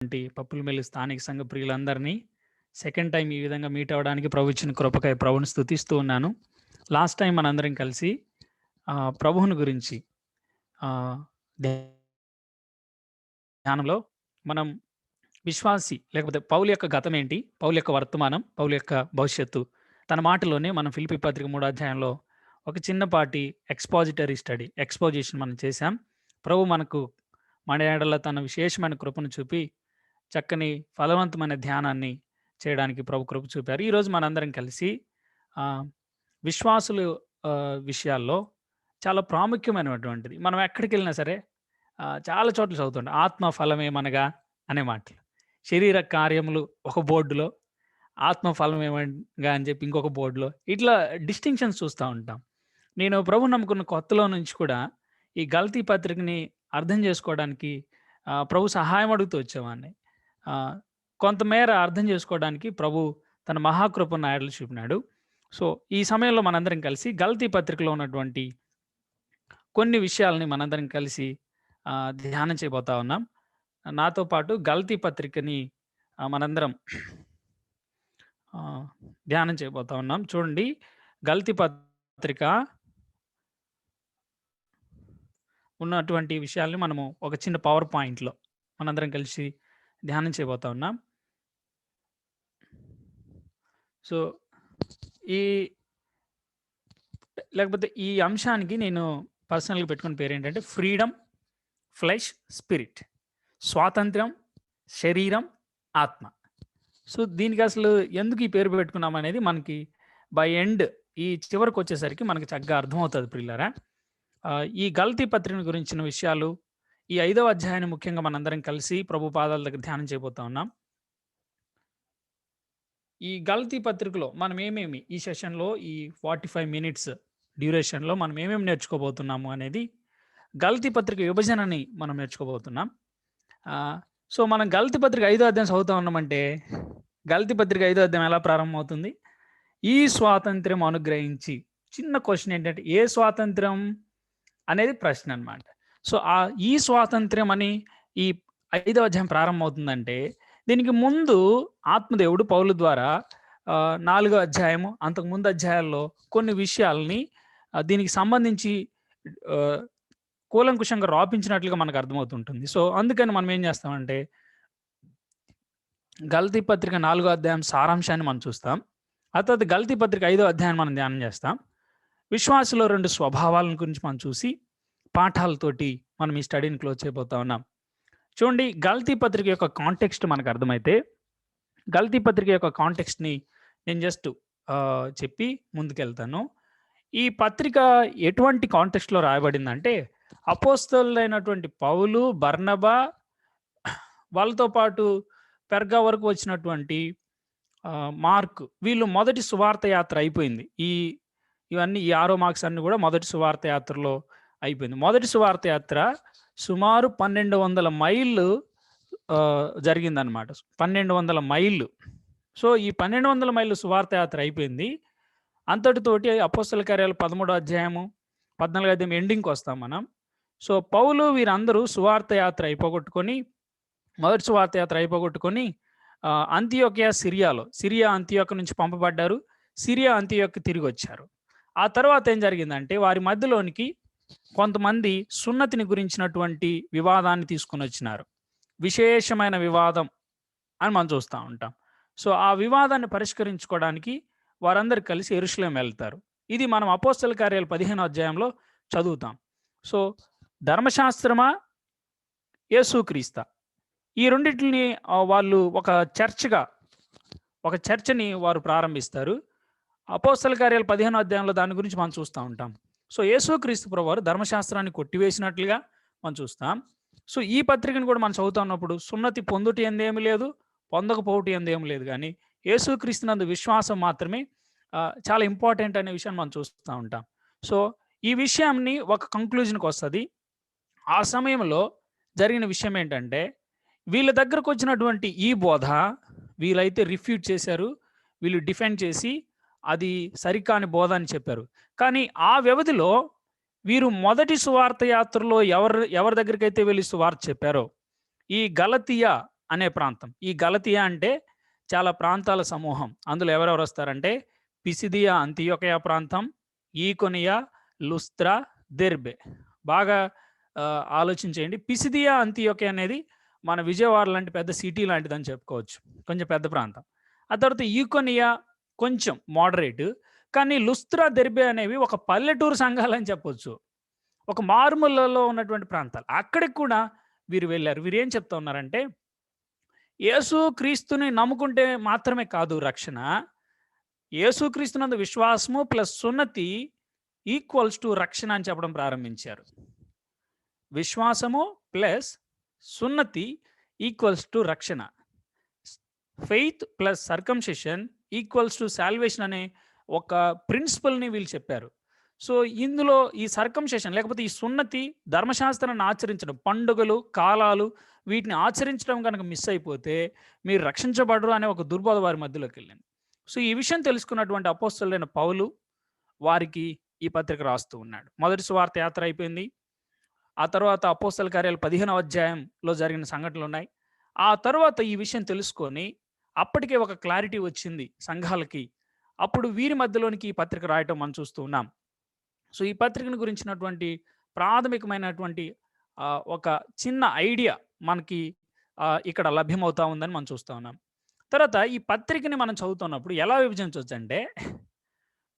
పప్పులమిల్లి స్థానిక సంఘ ప్రియులందరినీ second time ఈ విధంగా మీట్ అవ్వడానికి ప్రభు ఇచ్చిన కృపకై ప్రభువుని స్తుతిస్తూ ఉన్నాను. లాస్ట్ టైం మనందరం కలిసి ప్రభువుని గురించి ధ్యానంలో మనం విశ్వాసి లేకపోతే పౌలు యొక్క గతం ఏంటి, పౌలు యొక్క వర్తమానం, పౌలు యొక్క భవిష్యత్తు తన మాటలోనే మనం ఫిలిప్పీ పత్రిక 3వ అధ్యాయంలో ఒక చిన్నపాటి ఎక్స్పోజిషన్ మనం చేశాం. ప్రభు మనకు మన ఎడల తన విశేషమైన కృపను చూపి చక్కని ఫలవంతమైన ధ్యానాన్ని చేయడానికి ప్రభు కృప చూపారు. ఈరోజు మనందరం కలిసి విశ్వాసులు విషయాల్లో చాలా ప్రాముఖ్యమైనటువంటిది మనం ఎక్కడికి వెళ్ళినా సరే చాలా చోట్ల చదువుతుంటాం. ఆత్మ ఫలమేమనగా అనే మాటలు, శరీర కార్యములు ఒక బోర్డులో, ఆత్మ ఫలమేమనగా అని చెప్పి ఇంకొక బోర్డులో, ఇట్లా డిస్టింక్షన్స్ చూస్తూ ఉంటాం. నేను ప్రభు నమ్ముకున్న కొత్తలో నుంచి కూడా ఈ గలతీ పత్రికని అర్థం చేసుకోవడానికి ప్రభు సహాయం అడుగుతూ వచ్చేవాడిని. కొంతమేర అర్థం చేసుకోవడానికి ప్రభు తన మహాకృపను నా ఎడల చూపినాడు. సో ఈ సమయంలో మనందరం కలిసి గలతీ పత్రికలో ఉన్నటువంటి కొన్ని విషయాలని మనందరం కలిసి ధ్యానం చేయబోతా ఉన్నాం. నాతో పాటు గలతీ పత్రికని మనందరం ధ్యానం చేయబోతా ఉన్నాం. చూడండి, గలతీ పత్రిక ఉన్నటువంటి విషయాల్ని మనము ఒక చిన్న పవర్ పాయింట్లో మనందరం కలిసి ధ్యానం చేయబోతా ఉన్నాం. సో ఈ అంశానికి నేను పర్సనల్గా పెట్టుకున్న పేరు ఏంటంటే ఫ్రీడమ్, ఫ్లెష్, స్పిరిట్, స్వాతంత్ర్యం, శరీరం, ఆత్మ. సో దీనికి అసలు ఎందుకు ఈ పేరు పెట్టుకున్నాం అనేది మనకి బై ఎండ్ ఈ చివరికి వచ్చేసరికి మనకి చక్కగా అర్థమవుతుంది ప్రియులారా. ఈ గలతీ పత్రిక గురించిన విషయాలు ఈ 5వ అధ్యాయాన్ని ముఖ్యంగా మనందరం కలిసి ప్రభు పాదాల దగ్గర ధ్యానం చేయబోతా ఉన్నాం. ఈ గలతీ పత్రికలో మనం ఏమేమి ఈ సెషన్లో ఈ 45 మినిట్స్ డ్యూరేషన్లో మనం ఏమేమి నేర్చుకోబోతున్నాము అనేది గలతీ పత్రిక విభజనని మనం నేర్చుకోబోతున్నాం. సో మనం గలతీ పత్రిక 5వ అధ్యాయం చదువుతా ఉన్నామంటే గలతీ పత్రిక 5వ అధ్యాయం ఎలా ప్రారంభమవుతుంది? ఈ స్వాతంత్ర్యం అనుగ్రహించి. చిన్న క్వశ్చన్ ఏంటంటే ఏ స్వాతంత్ర్యం అనేది ప్రశ్న అన్నమాట. సో ఈ స్వాతంత్ర్యం అని ఈ 5వ అధ్యాయం ప్రారంభమవుతుందంటే దీనికి ముందు ఆత్మదేవుడు పౌలు ద్వారా 4వ అధ్యాయము అంతకుముందు అధ్యాయాల్లో కొన్ని విషయాలని దీనికి సంబంధించి కూలంకుషంగా రాపించినట్లుగా మనకు అర్థమవుతుంటుంది. సో అందుకని మనం ఏం చేస్తామంటే గలతీ పత్రిక 4వ అధ్యాయం సారాంశాన్ని మనం చూస్తాం. ఆ తర్వాత గలతీ పత్రిక 5వ అధ్యాయాన్ని మనం ధ్యానం చేస్తాం. విశ్వాసలో 2 స్వభావాల గురించి మనం చూసి పాఠాలతోటి మనం ఈ స్టడీని క్లోజ్ చేయబోతా ఉన్నాం. చూడండి, గలతీ పత్రిక యొక్క కాంటెక్స్ట్ మనకు అర్థమైతే గలతీ పత్రిక యొక్క కాంటెక్స్ట్ని నేను జస్ట్ చెప్పి ముందుకెళ్తాను. ఈ పత్రిక ఎటువంటి కాంటెక్స్ట్లో రాయబడిందంటే అపోస్తలులైనటువంటి పౌలు, బర్నబా, వాళ్ళతో పాటు పెర్గా వరకు వచ్చినటువంటి మార్క్, వీళ్ళు మొదటి సువార్త యాత్ర అయిపోయింది. ఇవన్నీ ఈ 6 మార్క్స్ అన్ని కూడా మొదటి సువార్త యాత్రలో అయిపోయింది. మొదటి సువార్త యాత్ర సుమారు 1200 మైళ్ళు జరిగిందనమాట. 1200 మైళ్ళు. సో ఈ 1200 మైళ్ళు సువార్త యాత్ర అయిపోయింది. అంతటితోటి అపోస్తల కార్యాలు 13వ అధ్యాయము 14వ అధ్యాయం ఎండింగ్కి వస్తాం మనం. సో పౌలు వీరందరూ సువార్త యాత్ర అయిపోగొట్టుకొని, మొదటి సువార్త యాత్ర అయిపోగొట్టుకొని అంతియోకియా, సిరియా అంతియోక నుంచి పంపబడ్డారు. సిరియా అంతియోకి తిరిగి వచ్చారు. ఆ తర్వాత ఏం జరిగిందంటే వారి మధ్యలోనికి కొంతమంది సున్నతిని గురించినటువంటి వివాదాన్ని తీసుకుని వచ్చినారు. విశేషమైన వివాదం అని మనం చూస్తూ ఉంటాం. సో ఆ వివాదాన్ని పరిష్కరించుకోవడానికి వారందరూ కలిసి యెరూషలేం వెళ్తారు. ఇది మనం అపోస్తల కార్యాలు 15వ అధ్యాయంలో చదువుతాం. సో ధర్మశాస్త్రమా, యేసుక్రీస్తా, ఈ రెండింటిని వాళ్ళు ఒక చర్చని వారు ప్రారంభిస్తారు. అపోస్తల కార్యాలు 15వ అధ్యాయంలో దాని గురించి మనం చూస్తూ ఉంటాం. సో యేసుక్రీస్తు ప్రభువారు ధర్మశాస్త్రాన్ని కొట్టివేసినట్లుగా మనం చూస్తాం. సో ఈ పత్రికను కూడా మనం చదువుతా ఉన్నప్పుడు సున్నతి పొందుట ఎందేమి లేదు, పొందకపోవటం ఎందేమి లేదు, కానీ యేసుక్రీస్తునందు విశ్వాసం మాత్రమే చాలా ఇంపార్టెంట్ అనే విషయాన్ని మనం చూస్తూ ఉంటాం. సో ఈ విషయాన్ని ఒక కంక్లూజన్కి వస్తుంది. ఆ సమయంలో జరిగిన విషయం ఏంటంటే వీళ్ళ దగ్గరకు వచ్చినటువంటి ఈ బోధ వీళ్ళైతే రిఫ్యూట్ చేశారు, వీళ్ళు డిఫెండ్ చేసి అది సరికాని బోధ అని చెప్పారు. కానీ ఆ వ్యవధిలో వీరు మొదటి సువార్త యాత్రలో ఎవరి దగ్గరికి అయితే వెళ్ళి సువార్త చెప్పారో ఈ గలతీయ అనే ప్రాంతం. ఈ గలతియా అంటే చాలా ప్రాంతాల సమూహం. అందులో ఎవరెవరు వస్తారంటే పిసిదియా అంతియోకయ ప్రాంతం, ఈకొనియా, లుస్త్రా, దెర్బే. బాగా ఆలోచించేయండి. పిసిదియా అంతియోకయ అనేది మన విజయవాడ లాంటి పెద్ద సిటీ లాంటిదని చెప్పుకోవచ్చు. కొంచెం పెద్ద ప్రాంతం. ఆ తర్వాత ఈకొనియా కొంచెం మోడరేట్. కానీ లుస్త్రా, దెర్బే అనేవి ఒక పల్లెటూరు సంఘాలని చెప్పొచ్చు. ఒక మారుమూలలో ఉన్నటువంటి ప్రాంతాలు. అక్కడికి కూడా వీరు వెళ్లారు. వీరేం చెప్తా ఉన్నారంటే, యేసు క్రీస్తుని నమ్ముకుంటే మాత్రమే కాదు రక్షణ. యేసుక్రీస్తునందు విశ్వాసము ప్లస్ సున్నతి ఈక్వల్స్ టు రక్షణ అని చెప్పడం ప్రారంభించారు. విశ్వాసము ప్లస్ సున్నతి ఈక్వల్స్ టు రక్షణ. Faith plus circumcision equals to salvation అనే ఒక ప్రిన్సిపల్ని వీళ్ళు చెప్పారు. సో ఇందులో ఈ సర్కంసెషన్ లేకపోతే ఈ సున్నతి ధర్మశాస్త్రాన్ని ఆచరించడం, పండుగలు, కాలాలు వీటిని ఆచరించడం కనుక మిస్ అయిపోతే మీరు రక్షించబడరు అనే ఒక దుర్బోధ వారి మధ్యలోకి వెళ్ళింది. సో ఈ విషయం తెలుసుకున్నటువంటి అపోస్తలుడైన పౌలు వారికి ఈ పత్రిక రాస్తూ ఉన్నాడు. మొదటి సువార్త యాత్ర అయిపోయింది. ఆ తర్వాత అపోస్తల కార్యాలు 15వ అధ్యాయంలో జరిగిన సంఘటనలు ఉన్నాయి. ఆ తర్వాత ఈ విషయం తెలుసుకొని అప్పటికే ఒక క్లారిటీ వచ్చింది సంఘాలకి. అప్పుడు వీరి మధ్యలోనికి ఈ పత్రిక రాయటం మనం చూస్తూ ఉన్నాం. సో ఈ పత్రికను గురించినటువంటి ప్రాథమికమైనటువంటి ఒక చిన్న ఐడియా మనకి ఇక్కడ లభ్యమవుతా ఉందని మనం చూస్తూ ఉన్నాం. తర్వాత ఈ పత్రికని మనం చదువుతున్నప్పుడు ఎలా విభజించవచ్చు అంటే,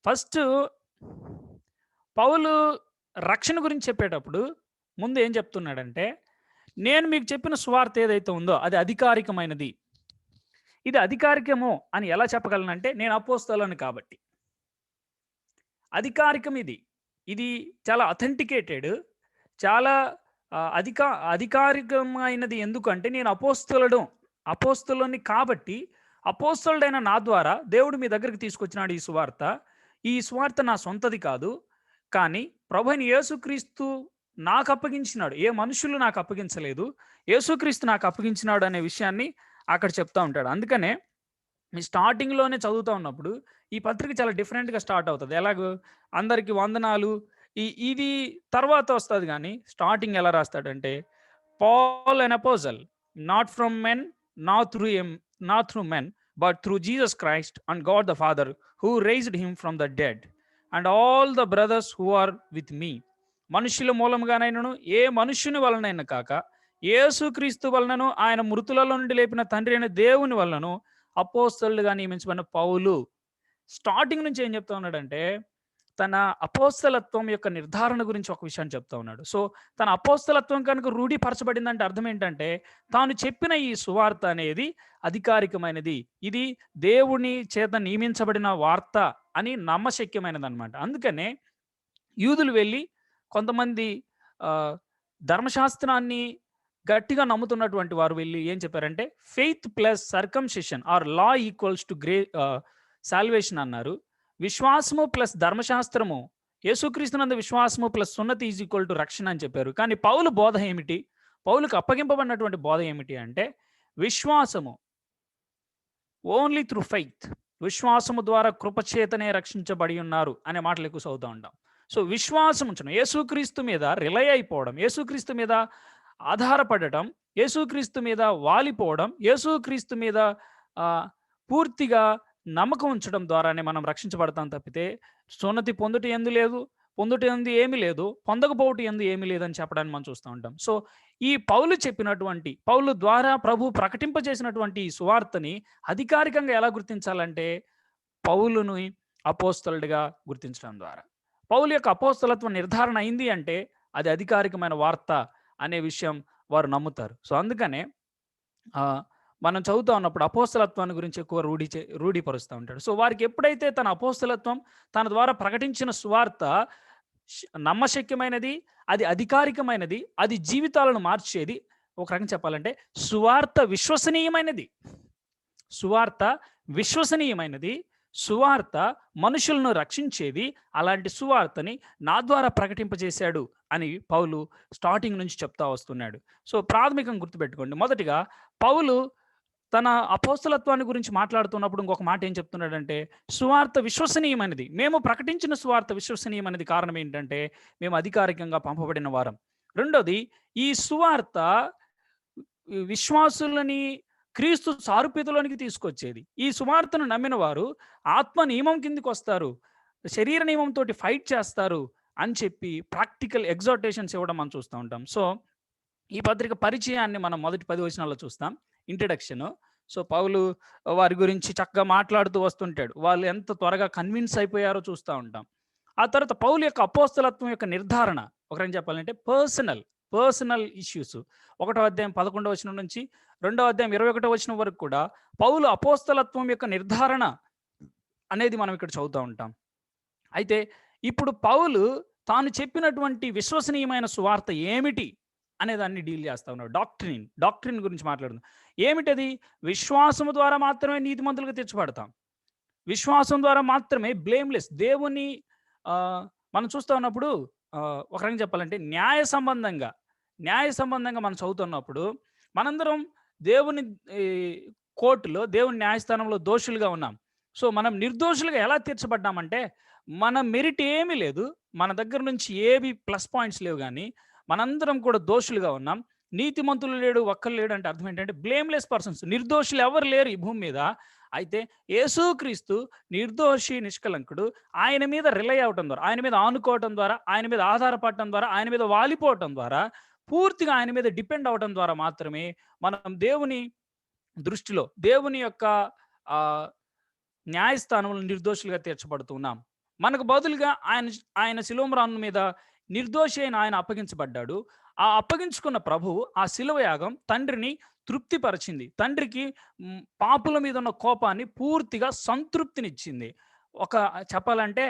ఫస్ట్ పౌలు రక్షణ గురించి చెప్పేటప్పుడు ముందు ఏం చెప్తున్నాడంటే, నేను మీకు చెప్పిన సువార్త ఏదైతే ఉందో అది అధికారికమైనది. ఇది అధికారికము అని ఎలా చెప్పగలనంటే, నేను అపోస్తలుని కాబట్టి. అధికారికం ఇది చాలా అథెంటికేటెడ్, చాలా అధికారికమైనది. ఎందుకంటే నేను అపోస్తలుని కాబట్టి, అపోస్తలుడైన నా ద్వారా దేవుడు మీ దగ్గరికి తీసుకొచ్చినాడు ఈ సువార్త. ఈ సువార్త నా సొంతది కాదు, కానీ ప్రభువైన యేసుక్రీస్తు నాకు అప్పగించినాడు. ఏ మనుషులు నాకు అప్పగించలేదు, యేసుక్రీస్తు నాకు అప్పగించినాడు అనే విషయాన్ని అక్కడ చెప్తా ఉంటాడు. అందుకనే మీ స్టార్టింగ్లోనే చదువుతూ ఉన్నప్పుడు ఈ పత్రిక చాలా డిఫరెంట్గా స్టార్ట్ అవుతుంది. ఎలాగో అందరికీ వందనాలు ఇది తర్వాత వస్తుంది, కానీ స్టార్టింగ్ ఎలా రాస్తాడంటే, Paul an apostle not from men not through men but through Jesus Christ and God the Father who raised him from the dead and all the brothers who are with me. మనుషుల మూలంగానైనను ఏ మనుష్యుని వలనైనా కాక యేసుక్రీస్తు వలనను ఆయన మృతులలో నుండి లేపిన తండ్రి అయిన దేవుని వలనను అపోస్తలుగా నియమించబడిన పౌలు. స్టార్టింగ్ నుంచి ఏం చెప్తా ఉన్నాడంటే, తన అపోస్తలత్వం యొక్క నిర్ధారణ గురించి ఒక విషయాన్ని చెప్తా ఉన్నాడు. సో తన అపోస్తలత్వం కనుక రూఢీపరచబడిందంటే అర్థం ఏంటంటే, తాను చెప్పిన ఈ సువార్త అనేది అధికారికమైనది, ఇది దేవుని చేత నియమించబడిన వార్త అని నమ్మశక్యమైనది అనమాట. అందుకనే యూదులు వెళ్ళి కొంతమంది ధర్మశాస్త్రాన్ని గట్టిగా నమ్ముతున్నటువంటి వారు వెళ్ళి ఏం చెప్పారంటే, faith plus circumcision or law equals to salvation అన్నారు. విశ్వాసము ప్లస్ ధర్మశాస్త్రము, యేసుక్రీస్తునందు విశ్వాసము ప్లస్ సున్నతి ఈజ్ ఈక్వల్ టు రక్షణ అని చెప్పారు. కానీ పౌలు బోధ ఏమిటి? పౌలుకు అప్పగింపబడినటువంటి బోధ ఏమిటి అంటే, విశ్వాసము ఓన్లీ త్రూ ఫెయిత్, విశ్వాసము ద్వారా కృపచేతనే రక్షించబడి ఉన్నారు అనే మాటలు ఎక్కువ చదువుతూ ఉంటాం. సో విశ్వాసం ఉంచడం, యేసుక్రీస్తు మీద రిలై అయిపోవడం, యేసుక్రీస్తు మీద ఆధారపడటం, యేసుక్రీస్తు మీద వాలిపోవడం, యేసుక్రీస్తు మీద పూర్తిగా నమ్మకం ఉంచడం ద్వారానే మనం రక్షించబడతాం తప్పితే సున్నతి పొందుట ఎందు లేదు, పొందుట ఎందు ఏమీ లేదు, పొందకపోవట ఎందు ఏమీ లేదని చెప్పడానికి మనం చూస్తూ ఉంటాం. సో ఈ పౌలు ద్వారా ప్రభు ప్రకటింపజేసినటువంటి ఈ సువార్తని అధికారికంగా ఎలా గుర్తించాలంటే, పౌలుని అపోస్తలుడిగా గుర్తించడం ద్వారా. పౌలు యొక్క అపోస్తలత్వం నిర్ధారణ అయింది అంటే అది అధికారికమైన వార్త అనే విషయం వారు నమ్ముతారు. సో అందుకనే మనం చదువుతా ఉన్నప్పుడు అపోస్తలత్వాన్ని గురించి ఎక్కువ రూఢీపరుస్తూ ఉంటాడు. సో వారికి ఎప్పుడైతే తన అపోస్తలత్వం తన ద్వారా ప్రకటించిన సువార్త నమ్మశక్యమైనది, అది అధికారికమైనది, అది జీవితాలను మార్చేది, ఒక రకంగా చెప్పాలంటే సువార్త విశ్వసనీయమైనది, సువార్త మనుషులను రక్షించేది, అలాంటి సువార్తని నా ద్వారా ప్రకటింపజేశాడు అని పౌలు స్టార్టింగ్ నుంచి చెప్తా వస్తున్నాడు. సో ప్రాథమికంగా గుర్తుపెట్టుకోండి, మొదటిగా పౌలు తన అపోస్తలత్వాన్ని గురించి మాట్లాడుతున్నప్పుడు ఇంకొక మాట ఏం చెప్తున్నాడంటే, సువార్త విశ్వసనీయమైనది. మేము ప్రకటించిన సువార్త విశ్వసనీయమైనది. కారణం ఏంటంటే మేము అధికారికంగా పంపబడిన వారం. రెండోది, ఈ సువార్త విశ్వాసులని క్రీస్తు సారూప్యతలోనికి తీసుకొచ్చేది. ఈ సువార్తను నమ్మిన వారు ఆత్మ నియమం కిందకి వస్తారు, శరీర నియమంతో ఫైట్ చేస్తారు అని చెప్పి ప్రాక్టికల్ ఎగ్జార్టేషన్స్ ఇవ్వడం మనం చూస్తూ ఉంటాం. సో ఈ పత్రిక పరిచయాన్ని మనం మొదటి 10 వచనాల్లో చూస్తాం. ఇంట్రడక్షన్. సో పౌలు వారి గురించి చక్కగా మాట్లాడుతూ వస్తుంటాడు. వాళ్ళు ఎంత త్వరగా కన్విన్స్ అయిపోయారో చూస్తూ ఉంటాం. ఆ తర్వాత పౌలు యొక్క అపోస్తలత్వం యొక్క నిర్ధారణ, ఒక రకంగా చెప్పాలంటే పర్సనల్ ఇష్యూస్. 1వ అధ్యాయం 11వ వచనం నుంచి 2వ అధ్యాయం 21వ వచనం వరకు కూడా పౌలు అపోస్తలత్వం యొక్క నిర్ధారణ అనేది మనం ఇక్కడ చదువుతూ ఉంటాం. అయితే ఇప్పుడు పౌలు తాను చెప్పినటువంటి విశ్వసనీయమైన సువార్త ఏమిటి అనేదాన్ని డీల్ చేస్తా ఉన్నాడు. డాక్ట్రిన్ గురించి మాట్లాడుతున్నాం. ఏమిటది? విశ్వాసము ద్వారా మాత్రమే నీతిమంతులుగా తీర్చబడతాం. విశ్వాసం ద్వారా మాత్రమే బ్లేమ్లెస్ దేవుని మనం చూస్తూ ఉన్నప్పుడు ఒక రకంగా చెప్పాలంటే న్యాయ సంబంధంగా మనం చదువుతున్నప్పుడు మనందరం దేవుని కోర్టులో, దేవుని న్యాయస్థానంలో దోషులుగా ఉన్నాం. సో మనం నిర్దోషులుగా ఎలా తీర్చబడ్డామంటే, మన మెరిట్ ఏమీ లేదు, మన దగ్గర నుంచి ఏవి ప్లస్ పాయింట్స్ లేవు, కానీ మనందరం కూడా దోషులుగా ఉన్నాం. నీతిమంతులు లేడు, ఒక్కరు లేడు అంటే అర్థం ఏంటంటే బ్లేమ్లెస్ పర్సన్స్, నిర్దోషులు ఎవరు లేరు ఈ భూమి మీద. అయితే యేసుక్రీస్తు నిర్దోషి, నిష్కలంకుడు. ఆయన మీద రిలై అవటం ద్వారా, ఆయన మీద ఆనుకోవటం ద్వారా, ఆయన మీద ఆధారపడటం ద్వారా, ఆయన మీద వాలిపోవటం ద్వారా, పూర్తిగా ఆయన మీద డిపెండ్ అవటం ద్వారా మాత్రమే మనం దేవుని దృష్టిలో, దేవుని యొక్క న్యాయస్థానంలో నిర్దోషులుగా తీర్చబడుతున్నాం. మనకు బదులుగా ఆయన శిలువ మీద నిర్దోషి అయిన ఆయన అప్పగించబడ్డాడు. ఆ అప్పగించుకున్న ప్రభువు ఆ శిలువ యాగం తండ్రిని తృప్తిపరిచింది. తండ్రికి పాపుల మీద ఉన్న కోపాన్ని పూర్తిగా సంతృప్తినిచ్చింది. ఒక చెప్పాలంటే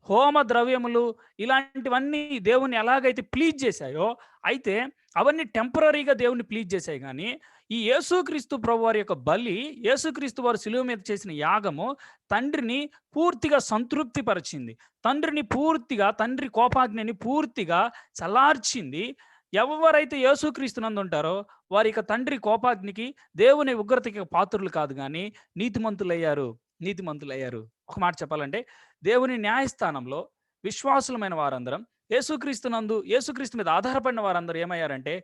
హోమ ద్రవ్యములు ఇలాంటివన్నీ దేవుని ఎలాగైతే ప్లీజ్ చేశాయో, అయితే అవన్నీ టెంపరీగా దేవుని ప్లీజ్ చేశాయి. కానీ ఈ యేసుక్రీస్తు ప్రభు వారి యొక్క బలి, యేసుక్రీస్తు వారు శిలువ మీద చేసిన యాగము తండ్రిని పూర్తిగా సంతృప్తి పరిచింది. తండ్రి కోపాగ్నిని పూర్తిగా చల్లార్చింది. ఎవరైతే యేసుక్రీస్తునందు ఉంటారో వారి యొక్క తండ్రి కోపాగ్నికి, దేవుని ఉగ్రతకి పాత్రులు కాదు, కానీ నీతిమంతులయ్యారు. ఒక మాట చెప్పాలంటే దేవుని న్యాయస్థానంలో విశ్వాసులమైన వారందరం, యేసుక్రీస్తు మీద ఆధారపడిన వారందరూ ఏమయ్యారంటే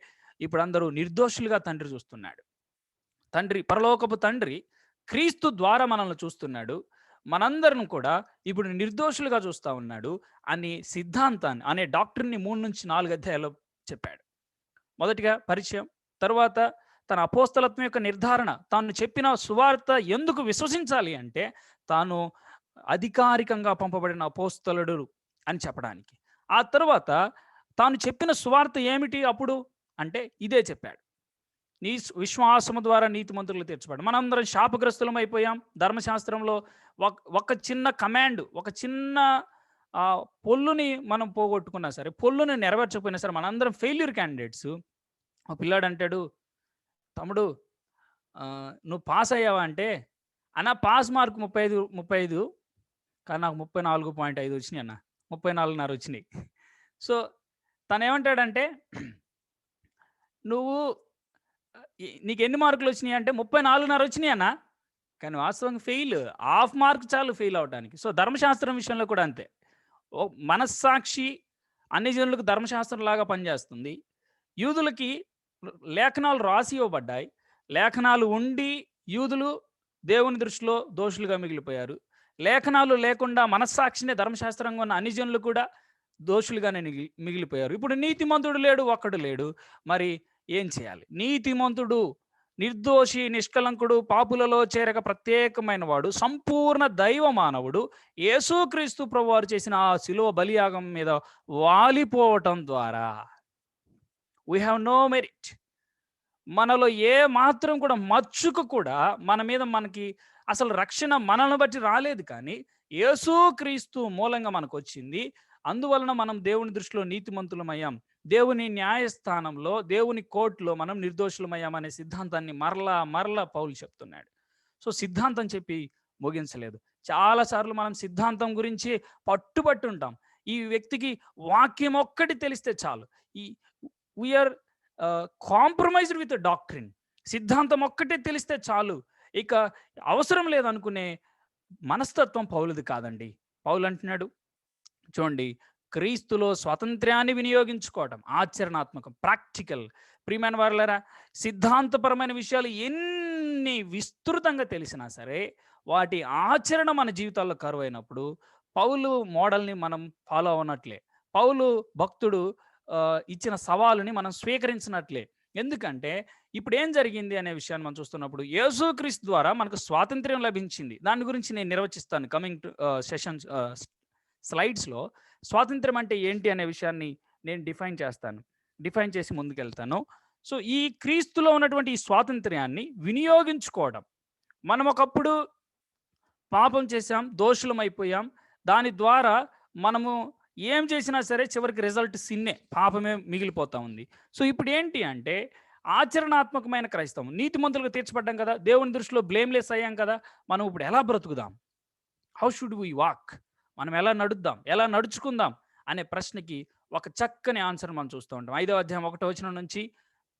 ఇప్పుడు అందరూ నిర్దోషులుగా తండ్రి చూస్తున్నాడు. పరలోకపు తండ్రి క్రీస్తు ద్వారా మనల్ని చూస్తున్నాడు. మనందరం కూడా ఇప్పుడు నిర్దోషులుగా చూస్తూ ఉన్నాడు అని సిద్ధాంతాన్ని, అనే డాక్టర్ని 3 నుంచి 4 అధ్యాయాల్లో చెప్పాడు. మొదటిగా పరిచయం, తరువాత తన అపోస్తలత్వం యొక్క నిర్ధారణ, తాను చెప్పిన సువార్త ఎందుకు విశ్వసించాలి అంటే తాను అధికారికంగా పంపబడిన అపోస్తలుడు అని చెప్పడానికి. ఆ తర్వాత తాను చెప్పిన సువార్త ఏమిటి అప్పుడు అంటే ఇదే చెప్పాడు. నీ విశ్వాసము ద్వారా నీతిమంతులు తీర్చబడ్డాం. మనందరం శాపగ్రస్తులం అయిపోయాం. ధర్మశాస్త్రంలో ఒక చిన్న కమాండ్, ఒక చిన్న పొల్లుని మనం పోగొట్టుకున్నా సరే, పొల్లుని నెరవేర్చకపోయినా సరే మనందరం ఫెయిల్యూర్ క్యాండిడేట్స్. ఆ పిల్లాడు అంటాడు, తమ్ముడు నువ్వు పాస్ అయ్యావా అంటే, అన్న పాస్ మార్క్ 35 కానీ నాకు 34.5 వచ్చినాయి అన్న, 34.5 వచ్చినాయి. సో తను ఏమంటాడంటే, నీకు ఎన్ని మార్కులు వచ్చినాయి అంటే 34.5 వచ్చినాయి అన్న, కానీ వాస్తవంగా ఫెయిల్, హాఫ్ మార్క్ చాలు ఫెయిల్ అవడానికి. సో ధర్మశాస్త్రం విషయంలో కూడా అంతే. మనస్సాక్షి అన్ని జనులకు ధర్మశాస్త్రం లాగా పనిచేస్తుంది. యూదులకి లేఖనాలు రాసి ఇవ్వబడ్డాయి. లేఖనాలు ఉండి యూదులు దేవుని దృష్టిలో దోషులుగా మిగిలిపోయారు. లేఖనాలు లేకుండా మనస్సాక్షినే ధర్మశాస్త్రంగా ఉన్న అన్ని జనులు కూడా దోషులుగానే మిగిలిపోయారు. ఇప్పుడు నీతిమంతుడు లేడు, ఒక్కడు లేడు. మరి ఏం చేయాలి? నీతిమంతుడు, నిర్దోషి, నిష్కలంకుడు, పాపులలో చేరక ప్రత్యేకమైన వాడు, సంపూర్ణ దైవ మానవుడు యేసుక్రీస్తు ప్రభువారు చేసిన ఆ శిలువ బలియాగం మీద వాలిపోవటం ద్వారా వీ హ్యావ్ నో మెరిట్. మనలో ఏ మాత్రం కూడా మచ్చుకు కూడా మన మీద మనకి అసలు రక్షణ మనల్ని బట్టి రాలేదు, కానీ యేసుక్రీస్తు మూలంగా మనకు వచ్చింది. అందువలన మనం దేవుని దృష్టిలో నీతిమంతులమయ్యాం. దేవుని న్యాయస్థానంలో, దేవుని కోర్టులో మనం నిర్దోషులమయ్యామనే సిద్ధాంతాన్ని మరలా పౌలు చెప్తున్నాడు. సో సిద్ధాంతం చెప్పి ముగించలేదు. చాలాసార్లు మనం సిద్ధాంతం గురించి పట్టుబట్టి ఉంటాం. ఈ వ్యక్తికి వాక్యం ఒక్కటి తెలిస్తే చాలు, వీఆర్ కాంప్రమైజ్డ్ విత్ డాక్ట్రిన్. సిద్ధాంతం ఒక్కటే తెలిస్తే చాలు, ఇక అవసరం లేదనుకునే మనస్తత్వం పౌలుది కాదండి. పౌలు అంటున్నాడు, చూడండి, క్రీస్తులో స్వాతంత్ర్యాన్ని వినియోగించుకోవటం, ఆచరణాత్మకం, ప్రాక్టికల్. ప్రియమైన వారలారా, సిద్ధాంతపరమైన విషయాలు ఎన్ని విస్తృతంగా తెలిసినా సరే, వాటి ఆచరణ మన జీవితాల్లో కరువైనప్పుడు, పౌలు మోడల్‌ని మనం ఫాలో అవ్వనట్లే. పౌలు భక్తుడు ఇచ్చిన సవాలుని మనం స్వీకరించినట్లే. ఎందుకంటే, ఇప్పుడేం జరిగింది అనే విషయాన్ని మనం చూస్తున్నప్పుడు, యేసుక్రీస్తు ద్వారా మనకు స్వాతంత్ర్యం లభించింది. దాని గురించి నేను నిర్వచిస్తాను కమింగ్ టు సెషన్స్ స్లైడ్స్‌లో. స్వాతంత్ర్యం అంటే ఏంటి అనే విషయాన్ని నేను డిఫైన్ చేస్తాను. డిఫైన్ చేసి ముందుకెళ్తాను. సో, ఈ క్రీస్తులో ఉన్నటువంటి ఈ స్వాతంత్ర్యాన్ని వినియోగించుకోవడం. మనం ఒకప్పుడు పాపం చేశాం, దోషులమైపోయాం. దాని ద్వారా మనము ఏం చేసినా సరే చివరికి రిజల్ట్ సిన్నే. పాపమే మిగిలిపోతా ఉంది. సో, ఇప్పుడేంటి అంటే ఆచరణాత్మకమైన క్రైస్తవం. నీతిమంతులుగా తీర్చబడ్డాం కదా! దేవుని దృష్టిలో బ్లేమ్‌లెస్ అయ్యాం కదా! మనం ఇప్పుడు ఎలా బ్రతుకుదాం? How should we walk? మనం ఎలా నడుద్దాం? ఎలా నడుచుకుందాం? అనే ప్రశ్నకి ఒక చక్కని ఆన్సర్ మనం చూస్తూ ఉంటాం. 5వ అధ్యాయం 1వ వచనం నుంచి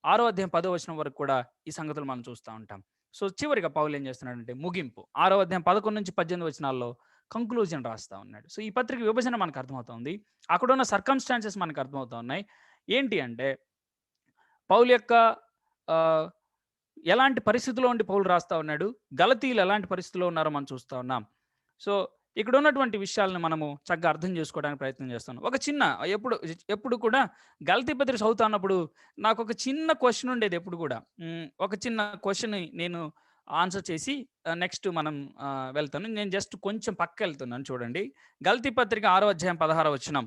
6వ అధ్యాయం 10వ వచనం వరకు కూడా ఈ సంగతులు మనం చూస్తా ఉంటాం. సో, చివరిగా పౌలు ఏం చేస్తున్నాడంటే ముగింపు. 6వ అధ్యాయం 11 నుంచి 18 వచనాల్లో కంక్లూజన్ రాస్తా ఉన్నాడు. సో, ఈ పత్రిక విభజన మనకు అర్థమవుతుంది. అక్కడున్న సర్కమ్‌స్టాన్సెస్ మనకు అర్థమవుతా ఉన్నాయి. ఏంటి అంటే పౌలు యొక్క ఆహ్, ఎలాంటి పరిస్థితిలో ఉండి పౌలు రాస్తా ఉన్నాడు. గలతీయులు ఎలాంటి పరిస్థితిలో ఉన్నారో మనం చూస్తా ఉన్నాం. సో, ఇక్కడ ఉన్నటువంటి విషయాలను మనము చక్కగా అర్థం చేసుకోవడానికి ప్రయత్నం చేస్తాను. ఒక చిన్న ఎప్పుడు కూడా గలతీ పత్రిక చదువుతున్నప్పుడు నాకొక చిన్న క్వెషన్ ఉండేది ఎప్పుడు కూడా. ఒక చిన్న క్వెషన్‌ని నేను ఆన్సర్ చేసి నెక్స్ట్ మనం వెళ్తాను. నేను జస్ట్ కొంచెం పక్కకెళ్తున్నాను చూడండి. గలతీ పత్రిక 6వ అధ్యాయం 16వ వచనం.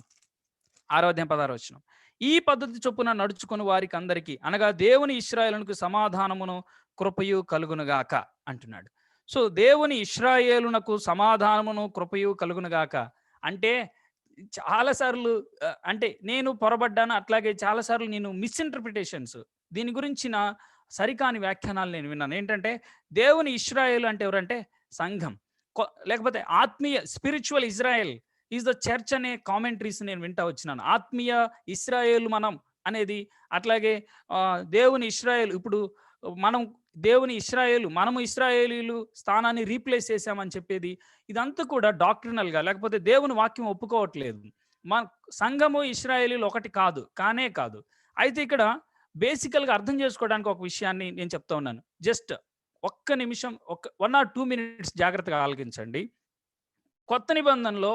6వ అధ్యాయం 16వ వచనం. ఈ పద్ధతి చొప్పున నడుచుకొని వారికి అందరికీ అనగా దేవుని ఇశ్రాయేలునకు సమాధానమును కృపయు కలుగునుగాక అంటున్నాడు. సో, దేవుని ఇశ్రాయేలునకు సమాధానమును కృపయు కలుగునుగాక అంటే చాలా సార్లు అంటే నేను పొరబడ్డాను. అట్లాగే చాలా సార్లు నేను మిస్‌ఇంటర్‌ప్రిటేషన్స్ దీని గురించిన సరికాని వ్యాఖ్యానాలు నేను విన్నాను. ఏంటంటే దేవుని ఇశ్రాయేలు అంటే ఎవరంటే సంఘం. లేకపోతే ఆత్మీయ spiritual Israel is the church అనే కామెంటరీస్ నేను వింటా వచ్చినాను. ఆత్మీయ ఇశ్రాయేలు మనం అనేది అట్లాగే దేవుని ఇశ్రాయేలు ఇప్పుడు మనం దేవుని ఇశ్రాయేలు మనము ఇశ్రాయేలీలు స్థానాన్ని రీప్లేస్ చేశామని చెప్పేది ఇదంతా కూడా డాక్ట్రినల్‌గా లేకపోతే దేవుని వాక్యం ఒప్పుకోవట్లేదు. మన సంఘము ఇశ్రాయేలీలు ఒకటి కాదు. కానే కాదు. అయితే ఇక్కడ బేసికల్‌గా అర్థం చేసుకోవడానికి ఒక విషయాన్ని నేను చెప్తా ఉన్నాను. జస్ట్ ఒక్క నిమిషం 1 ఆర్ 2 మినిట్స్ జాగ్రత్తగా ఆలకించండి. కొత్త నిబంధనలో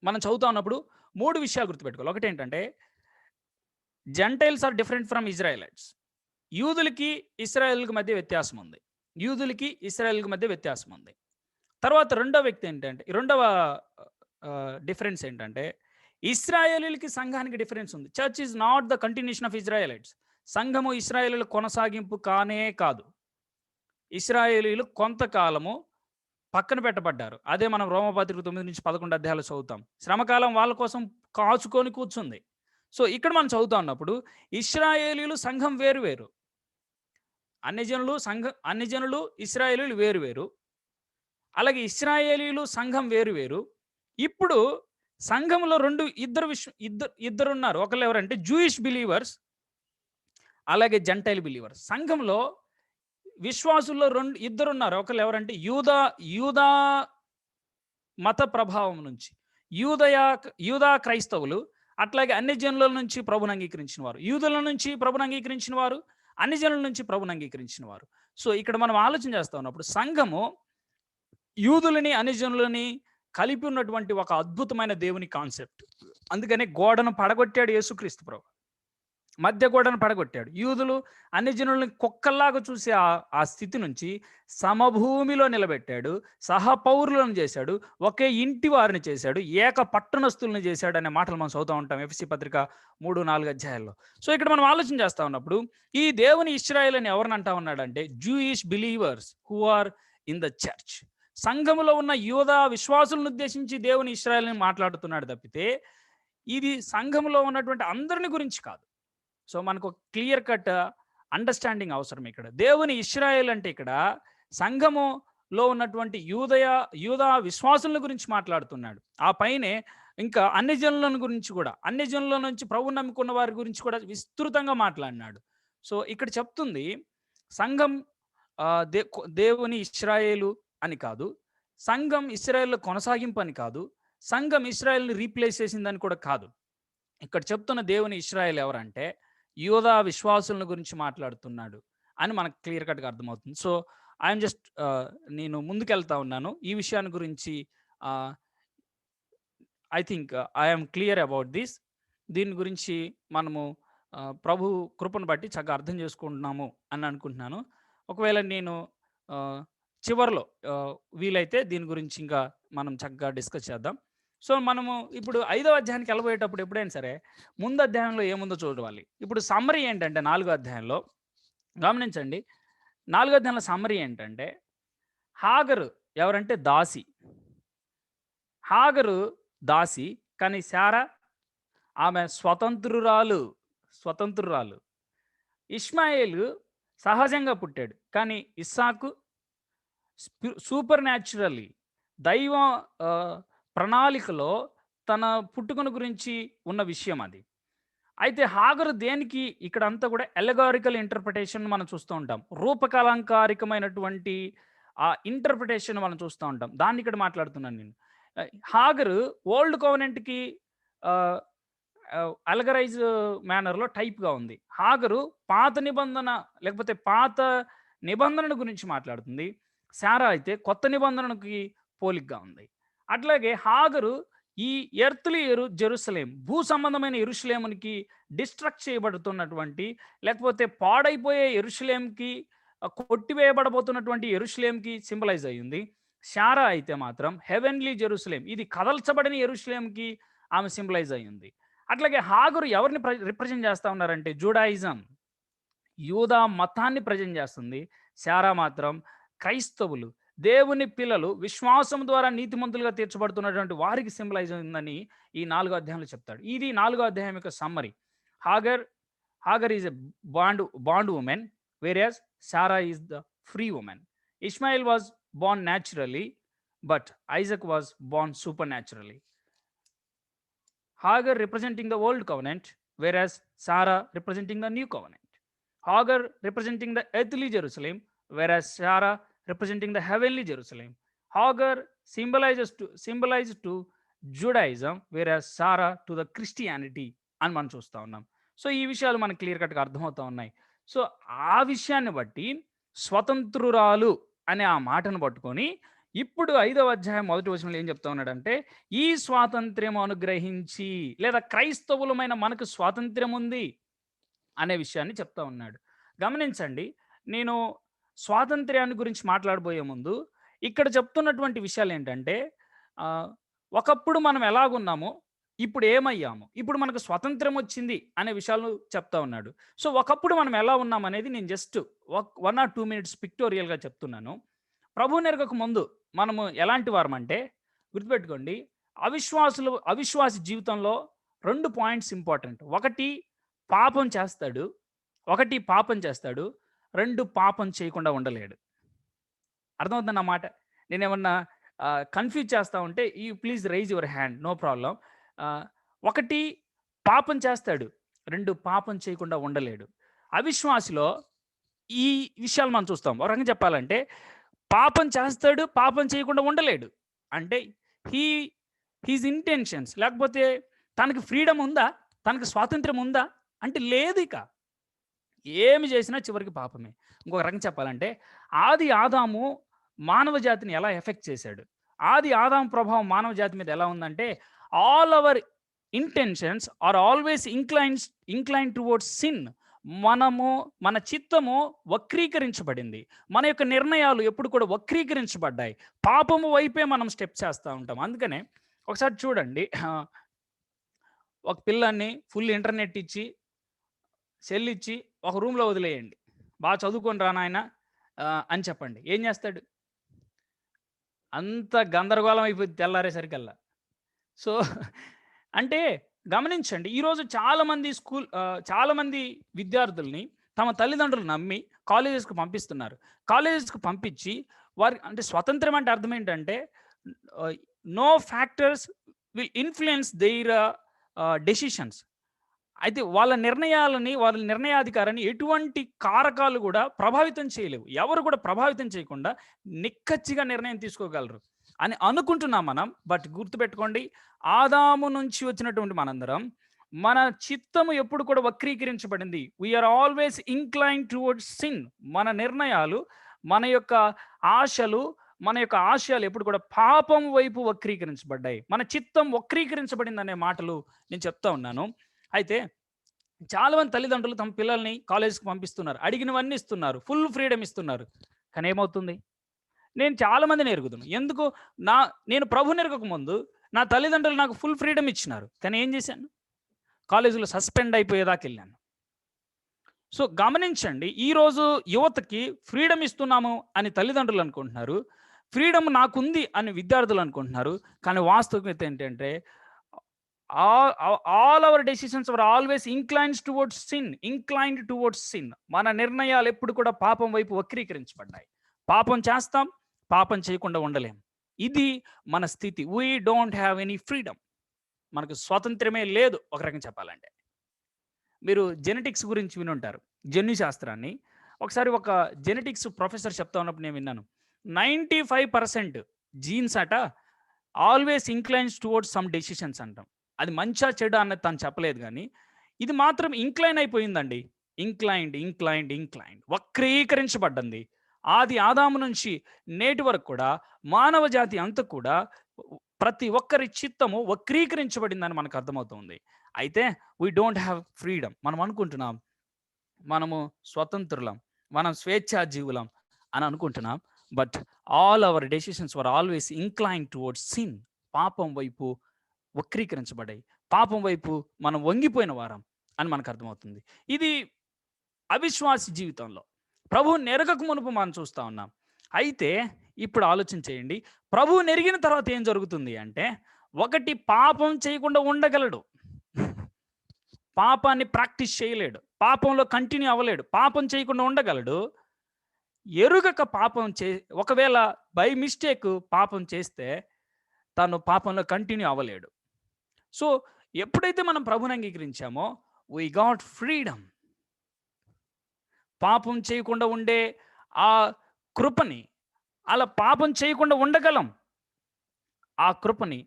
మనం చదువుతా ఉన్నప్పుడు 3 విషయాలు గుర్తుపెట్టుకోవాలి. ఒకటేంటంటే Gentiles are different from Israelites. యూదులకి ఇశ్రాయేలుకి మధ్య వ్యత్యాసం ఉంది. యూదులకి ఇశ్రాయేలుకి మధ్య వ్యత్యాసం ఉంది. తర్వాత రెండవ డిఫరెన్స్ ఏంటంటే ఇశ్రాయేలీలకి సంఘానికి డిఫరెన్స్ ఉంది. Church is not the continuation of Israelites. సంఘము ఇశ్రాయేలీల కొనసాగింపు కానే కాదు. ఇశ్రాయేలీలు కొంతకాలము పక్కన పెట్టబడ్డారు. అదే మనం రోమపత్రిక 9 నుంచి 11 అధ్యాయాలు చదువుతాం. శ్రమకాలం వాళ్ళ కోసం కాచుకొని కూర్చుంది. సో, ఇక్కడ మనం చదువుతా ఉన్నప్పుడు ఇశ్రాయేలీలు సంఘం వేరు వేరు. అన్ని జనులు ఇశ్రాయేలీలు వేరు వేరు. అలాగే ఇశ్రాయేలీలు సంఘం వేరు వేరు. ఇప్పుడు సంఘంలో ఇద్దరున్నారు. ఒకళ్ళు ఎవరంటే జూయిష్ బిలీవర్స్ అలాగే జెంటైల్ బిలీవర్స్. సంఘంలో విశ్వాసుల్లో ఇద్దరున్నారు. ఒకళ్ళు ఎవరంటే యూదా మత ప్రభావం నుంచి యూదా క్రైస్తవులు అట్లాగే అన్ని జనుల నుంచి ప్రభుని అంగీకరించిన వారు. యూదుల నుంచి ప్రభుని అంగీకరించిన వారు, అన్ని జనుల నుంచి ప్రభుని అంగీకరించిన వారు. సో, ఇక్కడ మనం ఆలోచన చేస్తా ఉన్నప్పుడు సంఘము యూదులని అన్ని జనులని కలిపి ఉన్నటువంటి ఒక అద్భుతమైన దేవుని కాన్సెప్ట్. అందుకనే గోడను పడగొట్టాడు యేసుక్రీస్తు ప్రభు. మధ్య గోడను పడగొట్టాడు. యూదులు అన్ని జనులను కుక్కల్లాగా చూసే ఆ స్థితి నుంచి సమభూమిలో నిలబెట్టాడు. సహపౌరులను చేశాడు. ఒకే ఇంటి వారిని చేశాడు. ఏక పట్టణస్థులను చేశాడు అనే మాటలు మనం చదువుతూ ఉంటాం ఎఫెసీ పత్రిక 3-4 అధ్యాయాల్లో. సో, ఇక్కడ మనం ఆలోచన చేస్తా ఉన్నప్పుడు ఈ దేవుని ఇశ్రాయేల్ అని ఎవరిని అంటా ఉన్నాడంటే Jewish believers who are in the church. సంఘములో ఉన్న యూదా విశ్వాసులను ఉద్దేశించి దేవుని ఇశ్రాయేల్ అని మాట్లాడుతున్నాడు తప్పితే ఇది సంఘములో ఉన్నటువంటి అందరిని గురించి కాదు. సో, మనకు క్లియర్ కట్ అండర్స్టాండింగ్ అవసరం ఇక్కడ. దేవుని ఇశ్రాయేల్ అంటే ఇక్కడ సంఘములో ఉన్నటువంటి యూదా విశ్వాసుల గురించి మాట్లాడుతున్నాడు. ఆ పైనే ఇంకా అన్ని జనుల గురించి కూడా, అన్ని జనుల నుంచి ప్రభువుని నమ్ముకున్న వారి గురించి కూడా విస్తృతంగా మాట్లాడినాడు. సో, ఇక్కడ చెప్తుంది సంఘం దేవుని ఇశ్రాయేలు అని కాదు. సంఘం ఇశ్రాయేల్ కొనసాగింపు అని కాదు. సంఘం ఇశ్రాయేల్ని రీప్లేస్ చేసిందని కూడా కాదు. ఇక్కడ చెప్తున్న దేవుని ఇశ్రాయేల్ ఎవరంటే యూదా విశ్వాసుల గురించి మాట్లాడుతున్నాడు అని మనకు క్లియర్ కట్గా అర్థమవుతుంది. సో ఐఎమ్ జస్ట్ నేను ముందుకెళ్తా ఉన్నాను ఈ విషయాన్ని గురించి. I think I'm clear about this. దీని గురించి మనము ప్రభు కృపను బట్టి చక్కగా అర్థం చేసుకుంటున్నాము అని అనుకుంటున్నాను. ఒకవేళ నేను చివరిలో వీలైతే దీని గురించి ఇంకా మనం చక్కగా డిస్కస్ చేద్దాం. సో మనము ఇప్పుడు 5వ అధ్యాయానికి వెళ్ళబోయేటప్పుడు ఎప్పుడైనా సరే ముందు అధ్యాయంలో ఏముందో చూడాలి. ఇప్పుడు సమ్మరీ ఏంటంటే 4వ అధ్యాయంలో గమనించండి. 4వ అధ్యాయంలో సమ్మరీ ఏంటంటే హాగరు ఎవరంటే దాసి. హాగరు దాసి, కానీ శారా ఆమె స్వతంత్రురాలు. ఇష్మాయేలు సహజంగా పుట్టాడు, కానీ ఇస్సాకు సూపర్ న్యాచురల్లీ దైవ ప్రణాళికలో తన పుట్టుకను గురించి ఉన్న విషయం అది. అయితే హాగరు దేనికి ఇక్కడ అంతా కూడా ఎలగారికల్ ఇంటర్ప్రిటేషన్ మనం చూస్తూ ఉంటాం. రూపకలంకారికమైనటువంటి ఆ ఇంటర్ప్రిటేషన్ మనం చూస్తూ ఉంటాం. దాన్ని ఇక్కడ మాట్లాడుతున్నాను నేను. హాగరు ఓల్డ్ కోవెనెంట్కి అలగరైజ్ మేనర్లో టైప్గా ఉంది. హాగరు పాత నిబంధన లేకపోతే పాత నిబంధనల గురించి మాట్లాడుతుంది. శారా అయితే కొత్త నిబంధనకి పోలికగా ఉంది. అట్లాగే హాగరు ఈ ఎర్త్లీ జెరూసలేం, భూ సంబంధమైన యెరూషలేమునికి డిస్ట్రక్ట్ చేయబడుతున్నటువంటి లేకపోతే పాడైపోయే యెరూషలేంకి, కొట్టివేయబడబోతున్నటువంటి యెరూషలేంకి సింబలైజ్ అయ్యింది. శారా అయితే మాత్రం హెవెన్లీ జెరూసలేం, ఇది కదల్చబడిన యెరూషలేంకి ఆమె సింబలైజ్ అయ్యింది. అట్లాగే హాగరు ఎవరిని రిప్రజెంట్ చేస్తూ ఉన్నారంటే జూడాయిజం, యూదా మతాన్ని ప్రజెంట్ చేస్తుంది. శారా మాత్రం క్రైస్తవులు, దేవుని పిల్లలు, విశ్వాసం ద్వారా నీతిమంతులుగా తీర్చబడుతున్నటువంటి వారికి సింబలైజ్ అయిందని ఈ 4వ అధ్యాయంలో చెప్తాడు. ఇది 4వ అధ్యాయం యొక్క summary. Hagar is a bond woman, whereas Sarah is the free woman. Ishmael was born naturally, but Isaac was born supernaturally. Hagar representing the old covenant, whereas Sarah representing the new covenant. Hagar representing the earthly Jerusalem, whereas Sarah representing the heavenly Jerusalem. Hagar symbolizes to Judaism, whereas Sarah to the Christianity అని మనం చూస్తూ ఉన్నాం. So ఈ విషయాలు మనకు clear కట్గా అర్థమవుతూ ఉన్నాయి. సో ఆ విషయాన్ని బట్టి స్వతంత్రురాలు అనే ఆ మాటను పట్టుకొని ఇప్పుడు 5వ అధ్యాయం 1వ వచనంలో ఏం చెప్తా ఉన్నాడంటే ఈ స్వాతంత్ర్యం అనుగ్రహించి, లేదా క్రైస్తవులమైన మనకు స్వాతంత్ర్యం ఉంది అనే విషయాన్ని చెప్తా ఉన్నాడు. గమనించండి, నేను స్వాతంత్ర్యాన్ని గురించి మాట్లాడబోయే ముందు ఇక్కడ చెప్తున్నటువంటి విషయాలు ఏంటంటే ఒకప్పుడు మనం ఎలాగున్నామో ఇప్పుడు ఏమయ్యాము, ఇప్పుడు మనకు స్వతంత్రం వచ్చింది అనే విషయాలు చెప్తా ఉన్నాడు. సో ఒకప్పుడు మనం ఎలా ఉన్నాం అనేది నేను జస్ట్ 1 or 2 minutes పిక్టోరియల్గా చెప్తున్నాను. ప్రభు నెరగకు ముందు మనము ఎలాంటి వారం అంటే గుర్తుపెట్టుకోండి, అవిశ్వాసి జీవితంలో 2 పాయింట్స్ ఇంపార్టెంట్. ఒకటి పాపం చేస్తాడు, 2 పాపం చేయకుండా ఉండలేడు. అర్థమవుతుంది అన్నమాట. నేనేమన్నా కన్ఫ్యూజ్ చేస్తా ఉంటే you please raise your hand, no problem. ఒకటి పాపం చేస్తాడు, 2 పాపం చేయకుండా ఉండలేడు. అవిశ్వాసిలో ఈ విషయాలు మనం చూస్తాం. ఒక రకంగా చెప్పాలంటే పాపం చేస్తాడు, పాపం చేయకుండా ఉండలేడు. అంటే హీజ్ ఇంటెన్షన్స్, లేకపోతే తనకి ఫ్రీడమ్ ఉందా, తనకి స్వాతంత్రం ఉందా అంటే లేదు. ఇక ఏమి చేసినా చివరికి పాపమే. ఇంకొక రకంగా చెప్పాలంటే ఆది ఆదాము మానవ జాతిని ఎలా ఎఫెక్ట్ చేశాడు, ఆది ఆదాము ప్రభావం మానవ జాతి మీద ఎలా ఉందంటే all our intentions are always incline towards sin. మన చిత్తము వక్రీకరించబడింది, మన యొక్క నిర్ణయాలు ఎప్పుడు కూడా వక్రీకరించబడ్డాయి, పాపము వైపే మనం స్టెప్ చేస్తూ ఉంటాం. అందుకనే ఒకసారి చూడండి, ఒక పిల్లాన్ని ఫుల్ ఇంటర్నెట్ ఇచ్చి, సెల్ ఇచ్చి ఒక రూమ్లో వదిలేయండి, బాగా చదువుకొని రా నాయన అని చెప్పండి, ఏం చేస్తాడు? అంత గందరగోళం అయిపోయింది తెల్లారేసరికల్లా. సో అంటే గమనించండి, ఈరోజు చాలామంది విద్యార్థుల్ని తమ తల్లిదండ్రులు నమ్మి కాలేజెస్కి పంపిస్తున్నారు. కాలేజెస్కి పంపించి వారి అంటే స్వతంత్రం అంటే అర్థం ఏంటంటే no factors will influence their decisions. అయితే వాళ్ళ నిర్ణయాధికారాన్ని ఎటువంటి కారకాలు కూడా ప్రభావితం చేయలేవు. ఎవరు కూడా ప్రభావితం చేయకుండా నిక్కచ్చిగా నిర్ణయం తీసుకోగలరు అని అనుకుంటున్నాం మనం. బట్ గుర్తుపెట్టుకోండి, ఆదాము నుంచి వచ్చినటువంటి మనందరం మన చిత్తము ఎప్పుడు కూడా వక్రీకరించబడింది. We are always incline towards sin. మన నిర్ణయాలు, మన యొక్క ఆశలు, మన యొక్క ఆశయాలు ఎప్పుడు కూడా పాపం వైపు వక్రీకరించబడ్డాయి. మన చిత్తం వక్రీకరించబడింది అనే మాటలు నేను చెప్తా ఉన్నాను. అయితే చాలా మంది తల్లిదండ్రులు తమ పిల్లల్ని కాలేజ్కి పంపిస్తున్నారు, అడిగినవన్నీ ఇస్తున్నారు, ఫుల్ ఫ్రీడమ్ ఇస్తున్నారు. కానీ ఏమవుతుంది? నేను చాలా మందిని ఎరుగుదును. ఎందుకు? నేను ప్రభుని ఎరగక ముందు నా తల్లిదండ్రులు నాకు ఫుల్ ఫ్రీడమ్ ఇచ్చినారు. కానీ ఏం చేశాను? కాలేజీలో సస్పెండ్ అయిపోయేదాకా వెళ్ళాను. సో గమనించండి, ఈరోజు యువతకి ఫ్రీడమ్ ఇస్తున్నాము అని తల్లిదండ్రులు అనుకుంటున్నారు, ఫ్రీడమ్ నాకుంది అని విద్యార్థులు అనుకుంటున్నారు. కానీ వాస్తవికత ఏంటంటే all our decisions are always inclined towards sin. మన నిర్ణయాలు ఎప్పుడు కూడా పాపం వైపు వక్రీకరించబడ్డాయి. పాపం చేస్తాం, పాపం చేయకుండా ఉండలేం. ఇది మన స్థితి. We don't have any freedom. మనకు స్వాతంత్రమే లేదు ఒక రకంగా చెప్పాలంటే. మీరు జెనెటిక్స్ గురించి వినుంటారు, జన్యు శాస్త్రాన్ని. ఒకసారి ఒక జెనెటిక్స్ ప్రొఫెసర్ చెప్తా ఉన్నప్పుడు నేను విన్నాను, 95% జీన్స్ అట ఆల్వేస్ ఇంక్లైన్స్ టువర్డ్స్ సమ్ డెసిషన్స్ అంటాం. అది మంచా చెడా అన్నది తను చెప్పలేదు, కానీ ఇది మాత్రం ఇంక్లైన్ అయిపోయిందండి. ఇంక్లైన్డ్ వక్రీకరించబడ్డంది. ఆది ఆదాము నుంచి నేటి వరకు కూడా మానవ జాతి అంతా కూడా ప్రతి ఒక్కరి చిత్తము వక్రీకరించబడిందని మనకు అర్థమవుతుంది. అయితే వీ డోంట్ హ్యావ్ ఫ్రీడమ్. మనం అనుకుంటున్నాం మనము స్వతంత్రులం, మనం స్వేచ్ఛా జీవులం అని అనుకుంటున్నాం. But all our decisions were always incline towards sin. పాపం వైపు వక్రీకరించబడ్డాయి. పాపం వైపు మనం వంగిపోయిన వారం అని మనకు అర్థమవుతుంది. ఇది అవిశ్వాసి జీవితంలో ప్రభువుని ఎరగక మునుపు మనం చూస్తూ ఉన్నాం. అయితే ఇప్పుడు ఆలోచన చేయండి, ప్రభువుని ఎరిగిన తర్వాత ఏం జరుగుతుంది అంటే, ఒకటి పాపం చేయకుండా ఉండగలడు, పాపాన్ని ప్రాక్టీస్ చేయలేడు, పాపంలో కంటిన్యూ అవ్వలేడు, పాపం చేయకుండా ఉండగలడు. ఎరుగక పాపం ఒకవేళ బై మిస్టేక్ పాపం చేస్తే తను పాపంలో కంటిన్యూ అవ్వలేడు. సో ఎప్పుడైతే మనం ప్రభుని అంగీకరించామో వీ గాట్ ఫ్రీడమ్. పాపం చేయకుండా ఉండే ఆ కృపని, అలా పాపం చేయకుండా ఉండగలం ఆ కృపని,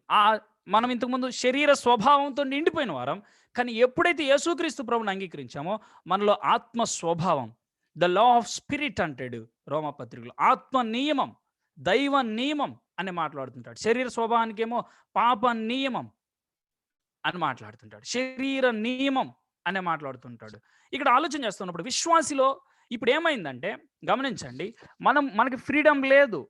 మనం ఇంతకుముందు శరీర స్వభావంతో నిండిపోయిన వారం. కానీ ఎప్పుడైతే యేసుక్రీస్తు ప్రభుని అంగీకరించామో మనలో ఆత్మ స్వభావం, ద లా ఆఫ్ స్పిరిట్ అంటాడు రోమపత్రికలో, ఆత్మ నియమం, దైవ నియమం అని మాట్లాడుతుంటాడు. శరీర స్వభావానికేమో పాప నియమం అని మాట్లాడుతుంటాడు, శరీర నియమం అనే మాట్లాడుతుంటాడు. ఇక్కడ ఆలోచన చేస్తున్నప్పుడు విశ్వాసిలో ఇప్పుడు ఏమైందంటే గమనించండి, మనకి ఫ్రీడమ్ లేదు.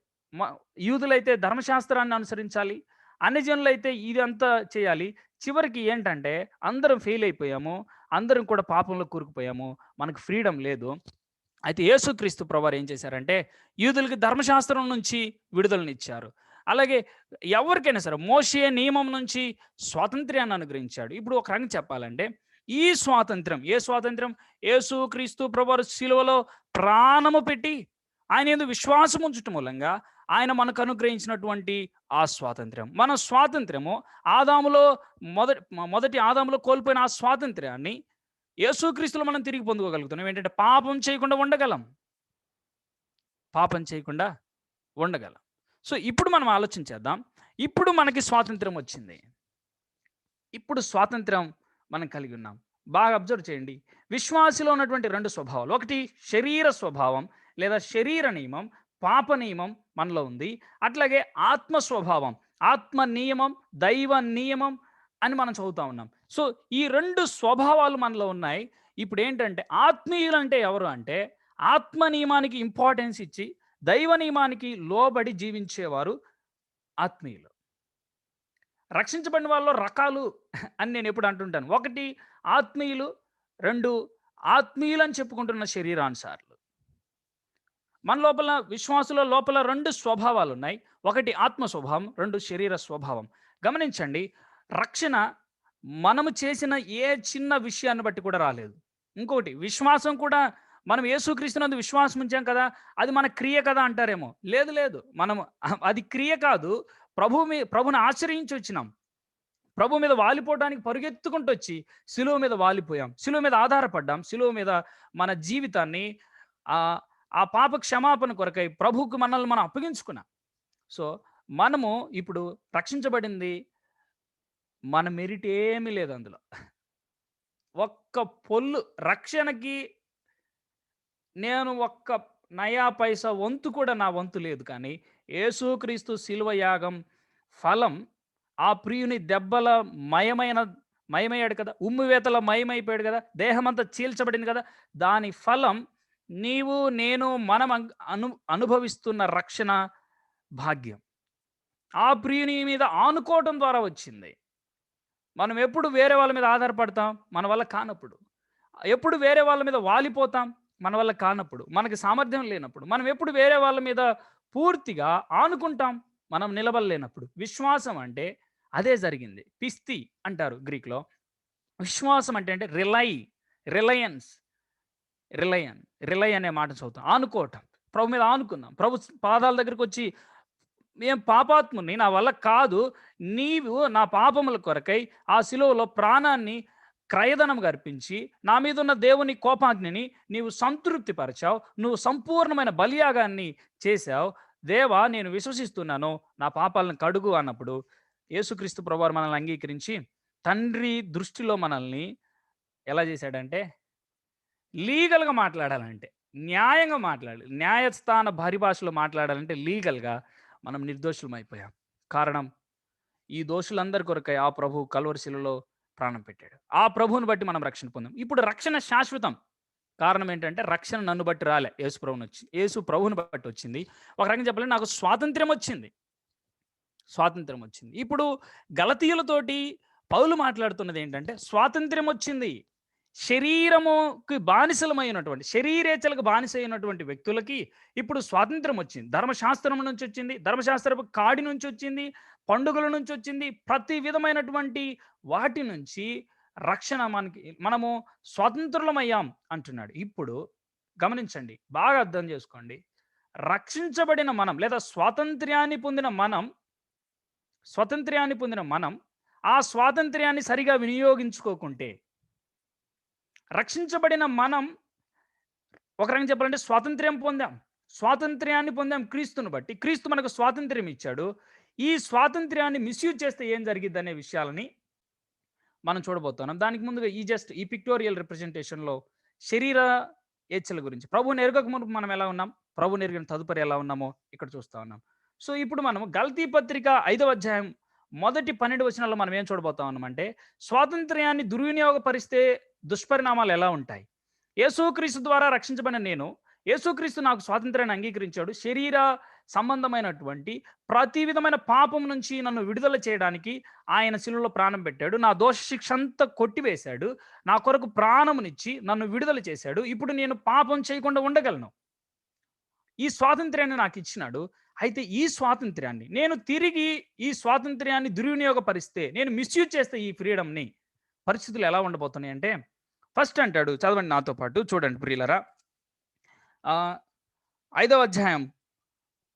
యూదులైతే ధర్మశాస్త్రాన్ని అనుసరించాలి, అన్ని జనులైతే ఇదంతా చేయాలి. చివరికి ఏంటంటే అందరం ఫెయిల్ అయిపోయాము, అందరం కూడా పాపంలో కూరుకుపోయాము, మనకు ఫ్రీడమ్ లేదు. అయితే యేసుక్రీస్తు ప్రభువారు ఏం చేశారంటే యూదులకి ధర్మశాస్త్రం నుంచి విడుదలనిచ్చారు. అలాగే ఎవరికైనా సరే మోషే నియమం నుంచి స్వాతంత్ర్యాన్ని అనుగ్రహించాడు. ఇప్పుడు ఒక రంగు చెప్పాలంటే ఈ స్వాతంత్రం, ఏ స్వాతంత్రం? యేసుక్రీస్తు ప్రభువారు శిలువలో ప్రాణము పెట్టి ఆయన యందు విశ్వాసం ఉంచటం మూలంగా ఆయన మనకు అనుగ్రహించినటువంటి ఆ స్వాతంత్ర్యం. మన స్వాతంత్ర్యము మొదటి ఆదాములో కోల్పోయిన ఆ స్వాతంత్ర్యాన్ని యేసుక్రీస్తులో మనం తిరిగి పొందుకోగలుగుతున్నాం. ఏంటంటే పాపం చేయకుండా ఉండగలం. సో ఇప్పుడు మనం ఆలోచించేద్దాం. ఇప్పుడు మనకి స్వాతంత్రం వచ్చింది, ఇప్పుడు స్వాతంత్రం మనం కలిగి ఉన్నాం. బాగా అబ్జర్వ్ చేయండి, విశ్వాసిలో ఉన్నటువంటి రెండు స్వభావాలు, ఒకటి శరీర స్వభావం లేదా శరీర నియమం, పాప నియమం మనలో ఉంది. అట్లాగే ఆత్మ స్వభావం, ఆత్మ నియమం, దైవ నియమం అని మనం చదువుతా ఉన్నాం. సో ఈ రెండు స్వభావాలు మనలో ఉన్నాయి. ఇప్పుడు ఏంటంటే ఆత్మీయులు అంటే ఎవరు అంటే ఆత్మ నియమానికి ఇంపార్టెన్స్ ఇచ్చి దైవ నియమానికి లోబడి జీవించేవారు ఆత్మీయులు. రక్షించబడిన వాళ్ళలో రకాలు అని నేను ఎప్పుడు అంటుంటాను. ఒకటి ఆత్మీయులు, రెండు ఆత్మీయులు అని చెప్పుకుంటున్న శరీరానుసారులు. మన లోపల విశ్వాసుల లోపల రెండు స్వభావాలు ఉన్నాయి, ఒకటి ఆత్మ స్వభావం, రెండు శరీర స్వభావం. గమనించండి, రక్షణ మనము చేసిన ఏ చిన్న విషయాన్ని బట్టి కూడా రాలేదు. ఇంకోటి విశ్వాసం కూడా, మనం యేసుక్రీస్తునందు విశ్వాసం ఉంచాం కదా, అది మన క్రియ కదా అంటారేమో. లేదు, మనం అది క్రియ కాదు, ప్రభుని ఆశ్రయించి వచ్చినాం. ప్రభు మీద వాలిపోవడానికి పరుగెత్తుకుంటూ వచ్చి శిలువ మీద వాలిపోయాం, శిలువ మీద ఆధారపడ్డాం, శిలువ మీద మన జీవితాన్ని ఆ పాప క్షమాపణ కొరకై ప్రభువుకు మనల్ని మనం అప్పగించుకున్నాం. సో మనము ఇప్పుడు రక్షించబడింది, మన మెరిట్ ఏమీ లేదు అందులో. ఒక్క పొల్లు రక్షణకి నేను ఒక్క నయా పైసా వంతు కూడా నా వంతు లేదు. కానీ యేసుక్రీస్తు శిలువ యాగం ఫలం ఆ ప్రియుని దెబ్బల మయమైన మయమయ్యాడు కదా! ఉమ్మివేతల మయమైపోయాడు కదా! దేహమంతా చీల్చబడింది కదా! దాని ఫలం నీవు, నేను, మనం అనుభవిస్తున్న రక్షణ భాగ్యం. ఆ ప్రియుని మీద ఆనుకోవటం ద్వారా వచ్చింది. మనం ఎప్పుడు వేరే వాళ్ళ మీద ఆధారపడతాం? మన వల్ల కానప్పుడు. ఎప్పుడు వేరే వాళ్ళ మీద వాలిపోతాం? మన వల్ల కానప్పుడు. మనకి సామర్థ్యం లేనప్పుడు. మనం ఎప్పుడు వేరే వాళ్ళ మీద పూర్తిగా ఆనుకుంటాం? మనం నిలబడలేనప్పుడు. విశ్వాసం అంటే అదే జరిగింది. పిస్తి అంటారు గ్రీక్‌లో. విశ్వాసం అంటే రిలయన్స్, రిలై అనే మాట చదువుతాం. ఆనుకోవటం. ప్రభు మీద ఆనుకున్నాం. ప్రభు పాదాల దగ్గరకొచ్చి నేను పాపాత్ముడిని. నా వల్ల కాదు. నీవు నా పాపముల కొరకై ఆ శిలువలో ప్రాణాన్ని క్రయధనంగా అర్పించి, నా మీదున్న దేవుని కోపాగ్నిని నీవు సంతృప్తి పరిచావు. నువ్వు సంపూర్ణమైన బలియాగాన్ని చేశావు. దేవా నేను విశ్వసిస్తున్నాను. నా పాపాలను కడుగు అన్నప్పుడు యేసుక్రీస్తు ప్రభువారు మనల్ని అంగీకరించి తండ్రి దృష్టిలో మనల్ని ఎలా చేశాడంటే లీగల్‌గా మాట్లాడాలంటే, న్యాయంగా మాట్లాడాలి. న్యాయస్థాన పరిభాషలో మాట్లాడాలంటే లీగల్‌గా మనం నిర్దోషులమైపోయాం. కారణం ఈ దోషులందరి కొరకై ఆ ప్రభువు కల్వరి శిలువలో ప్రాణం పెట్టాడు. ఆ ప్రభువుని బట్టి మనం రక్షణ పొందాం. ఇప్పుడు రక్షణ శాశ్వతం. కారణం ఏంటంటే రక్షణ నన్ను బట్టి రాలే. యేసు ప్రభువుని బట్టి వచ్చింది. ఒక రకంగా చెప్పాలంటే నాకు స్వాతంత్ర్యం వచ్చింది. స్వాతంత్ర్యం వచ్చింది. ఇప్పుడు గలతీయులతోటి పౌలు మాట్లాడుతున్నది ఏంటంటే స్వాతంత్ర్యం వచ్చింది. శరీరముకి బానిసలమైనటువంటి శరీరేచ్ఛలకు బానిసైనటువంటి వ్యక్తులకి ఇప్పుడు స్వాతంత్రం వచ్చింది. ధర్మశాస్త్రం నుంచి వచ్చింది. ధర్మశాస్త్రపు కాడి నుంచి వచ్చింది. పండుగల నుంచి వచ్చింది. ప్రతి విధమైనటువంటి వాటి నుంచి రక్షణ మనము స్వతంత్రులమయ్యాం అంటున్నాడు. ఇప్పుడు గమనించండి. బాగా అర్థం చేసుకోండి. రక్షించబడిన మనం లేదా స్వాతంత్ర్యాన్ని పొందిన మనం ఆ స్వాతంత్ర్యాన్ని సరిగా వినియోగించుకోకుంటే రక్షించబడిన మనం ఒక రకంగా చెప్పాలంటే స్వాతంత్ర్యాన్ని పొందాం క్రీస్తుని బట్టి. క్రీస్తు మనకు స్వాతంత్ర్యం ఇచ్చాడు. ఈ స్వాతంత్ర్యాన్ని మిస్‌యూజ్ చేస్తే ఏం జరిగిద్దనే విషయాలని మనం చూడబోతున్నాం. దానికి ముందుగా ఈ పిక్టోరియల్ రిప్రజెంటేషన్‌లో శరీర ఏచ్ఛల గురించి ప్రభువుని ఎరుగక మునుపు మనం ఎలా ఉన్నాం? ప్రభువుని ఎరిగిన తదుపరి ఎలా ఉన్నామో ఇక్కడ చూస్తా ఉన్నాం. సో, ఇప్పుడు మనం గల్తీ పత్రిక 5వ అధ్యాయం మొదటి 12 వచనాల్లో మనం ఏం చూడబోతా ఉన్నామంటే, స్వాతంత్ర్యాన్ని దుర్వినియోగపరిస్తే దుష్పరిణామాలు ఎలా ఉంటాయి? యేసుక్రీస్తు ద్వారా రక్షించబడిన నేను, యేసుక్రీస్తు నాకు స్వాతంత్ర్యాన్ని అంగీకరించాడు. శరీర సంబంధమైనటువంటి ప్రతి విధమైన పాపం నుంచి నన్ను విడుదల చేయడానికి ఆయన శిలువలో ప్రాణం పెట్టాడు. నా దోష శిక్ష అంతా కొట్టివేశాడు. నా కొరకు ప్రాణమునిచ్చి నన్ను విడుదల చేశాడు. ఇప్పుడు నేను పాపం చేయకుండా ఉండగలను. ఈ స్వాతంత్ర్యాన్ని నాకు ఇచ్చినాడు. అయితే ఈ స్వాతంత్ర్యాన్ని నేను తిరిగి ఈ స్వాతంత్ర్యాన్ని దుర్వినియోగపరిస్తే, నేను మిస్‌యూజ్ చేస్తే ఈ ఫ్రీడమ్‌ని పరిస్థితులు ఎలా ఉండబోతున్నాయంటే, ఫస్ట్ అంటాడు చదవండి నాతో పాటు చూడండి ప్రియులారా. 5వ అధ్యాయం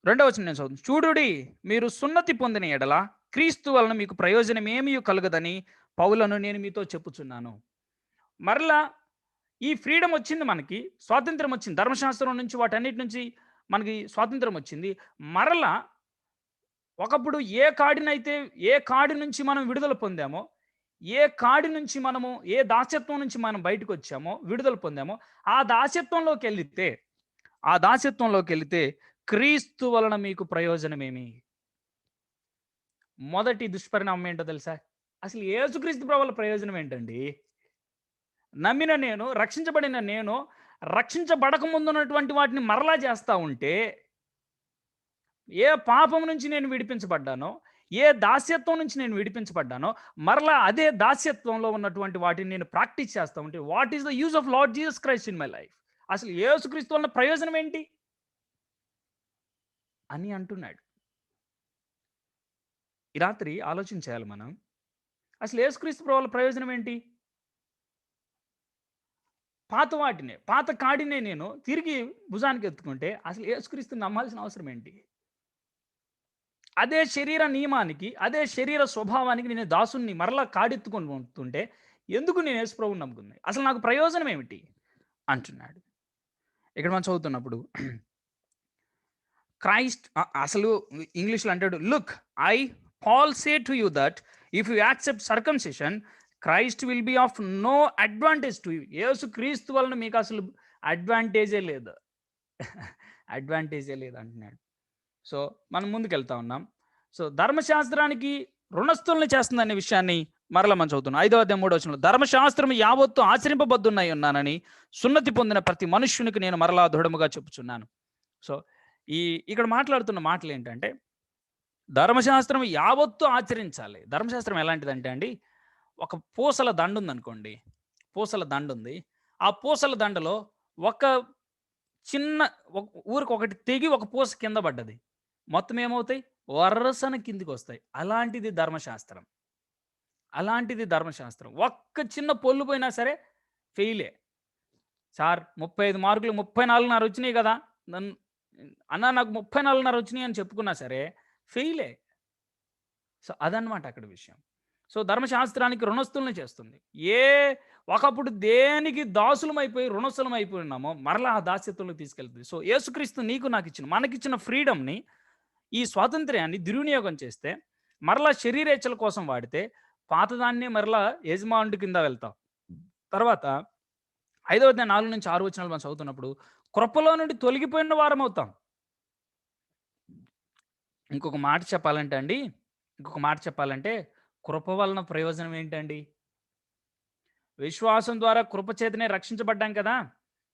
2వ వచనం నేను చదువుతాను. చూడుడి మీరు సున్నతి పొందిన ఎడల క్రీస్తు వలన మీకు ప్రయోజనమేమీ కలుగదని పౌలను నేను మీతో చెప్పుచున్నాను. మరలా ఈ ఫ్రీడమ్ వచ్చింది మనకి. స్వాతంత్రం వచ్చింది. ధర్మశాస్త్రం నుంచి వాటన్నిటి నుంచి మనకి స్వాతంత్రం వచ్చింది. మరలా ఒకప్పుడు ఏ కాడి నుంచి మనం విడుదల పొందామో, ఏ కాడి నుంచి మనము ఏ దాస్యత్వం నుంచి మనం బయటకొచ్చామో, విడుదల పొందామో, ఆ దాస్యత్వంలోకెళితే క్రీస్తు వలన మీకు ప్రయోజనమేమి? మొదటి దుష్పరిణామం ఏంటో తెలుసా? అసలు యేసుక్రీస్తు ప్రభువుల ప్రయోజనం ఏంటండి? నమ్మిన నేను, రక్షించబడిన నేను, రక్షించబడక ముందున్నటువంటి వాటిని మరలా చేస్తా ఉంటే, ఏ పాపం నుంచి నేను విడిపించబడ్డానో, ఏ దాస్యత్వం నుంచి నేను విడిపించబడ్డానో, మరలా అదే దాస్యత్వంలో ఉన్నటువంటి వాటిని నేను ప్రాక్టీస్ చేస్తా ఉంటే, what is the use of lord Jesus Christ in my life? అసలు యేసుక్రీస్తు వలన ప్రయోజనం ఏంటి? అని అంటున్నాడు. ఈ రాత్రి ఆలోచించాలి మనం. అసలు యేసుక్రీస్తు ప్రభువుల ప్రయోజనం ఏంటి? పాత కాడినే నేను తిరిగి భుజానికి ఎత్తుకుంటే అసలు యేసుక్రీస్తుని నమ్మాల్సిన అవసరం ఏంటి? అదే శరీర నియమానికి, అదే శరీర స్వభావానికి నేను దాసుని మరలా కాడెత్తుకొని ఉంటుంటే ఎందుకు నేను యేసు ప్రభువుని నమ్ముకున్నాను? అసలు నాకు ప్రయోజనం ఏమిటి? అంటున్నాడు. ఇక్కడ మనం చదువుతున్నప్పుడు క్రైస్ట్ అసలు ఇంగ్లీష్‌లో అంటాడు, look I Paul say to you that if you accept circumcision Christ will be of no advantage to you. యేసు క్రీస్తు వలన మీకు అసలు అడ్వాంటేజే లేదు. అడ్వాంటేజే లేదు అంటున్నాడు. సో మనం ముందుకెళ్తా ఉన్నాం. సో ధర్మశాస్త్రానికి రుణస్థుల్ని చేస్తుంది అనే విషయాన్ని మరలా మనం చదువుతున్నాం. 5వ అధ్యాయం 3వ వచనంలో, ధర్మశాస్త్రం యావత్తు ఆచరింపబద్దున్నై ఉన్నానని సున్నతి పొందిన ప్రతి మనుష్యునికి నేను మరలా దృఢముగా చెప్పుచున్నాను. సో ఇక్కడ మాట్లాడుతున్న మాటలు ఏంటంటే, ధర్మశాస్త్రం యావత్తు ఆచరించాలి. ధర్మశాస్త్రం ఎలాంటిదంటే అండి, ఒక పూసల దండ ఉందనుకోండి, పూసల దండ ఉంది. ఆ పూసల దండలో ఒక చిన్న ఊరికి ఒకటి తెగి ఒక పూస కింద పడ్డది, మొత్తం ఏమవుతాయి? వరసన కిందికి వస్తాయి. అలాంటిది ధర్మశాస్త్రం. అలాంటిది ధర్మశాస్త్రం. ఒక్క చిన్న పొల్లు పోయినా సరే ఫెయిలే. సార్ 35 మార్కులు 34.5 వచ్చినాయి కదా, అన్నా నాకు 34.5 వచ్చినాయి అని చెప్పుకున్నా సరే ఫెయిలే. సో అదనమాట అక్కడ విషయం. సో ధర్మశాస్త్రానికి రుణస్థుల్ని చేస్తుంది. ఒకప్పుడు దేనికి దాసులం అయిపోయి రుణస్థులం అయిపోయి ఉన్నామో మరలా ఆ దాస్యత్వంలో తీసుకెళ్తుంది. సో యేసుక్రీస్తు నీకు నాకు మనకిచ్చిన ఫ్రీడమ్ని, ఈ స్వాతంత్ర్యాన్ని దుర్వినియోగం చేస్తే, మరలా శరీరేచ్ఛల కోసం వాడితే, పాతదాన్నే మరలా యజమానుడి కింద వెళ్తాం. తర్వాత 5వ అధ్యాయం 4 నుంచి 6 వచనాలు మనం చదువుతున్నప్పుడు, కృపలో నుండి తొలగిపోయిన వారం అవుతాం. ఇంకొక మాట చెప్పాలంటే కృప వలన ప్రయోజనం ఏంటండి? విశ్వాసం ద్వారా కృప చేతనే రక్షించబడ్డాం కదా.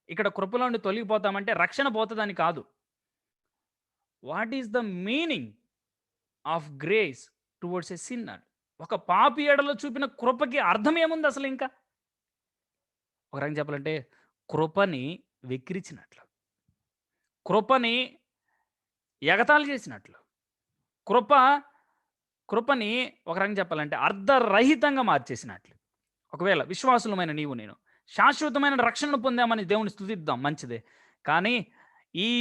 ఇక్కడ కృపలో నుండి తొలగిపోతామంటే రక్షణ పోతుందని కాదు. What is the meaning of grace towards a sinner? ఒక పాపి ఎడలో చూపిన కృపకి అర్థం ఏముంది అసలు? ఇంకా ఒక రకంగా చెప్పాలంటే కృపని వెక్కిరించినట్లు, కృపని ఎగతాళి చేసినట్లు, కృపని ఒక రకంగా చెప్పాలంటే అర్ధరహితంగా మార్చేసినట్లు. ఒకవేళ విశ్వాసులమైన నీవు నేను శాశ్వతమైన రక్షణను పొందామని దేవుని స్తుతిద్దాం, మంచిదే. కానీ ఈ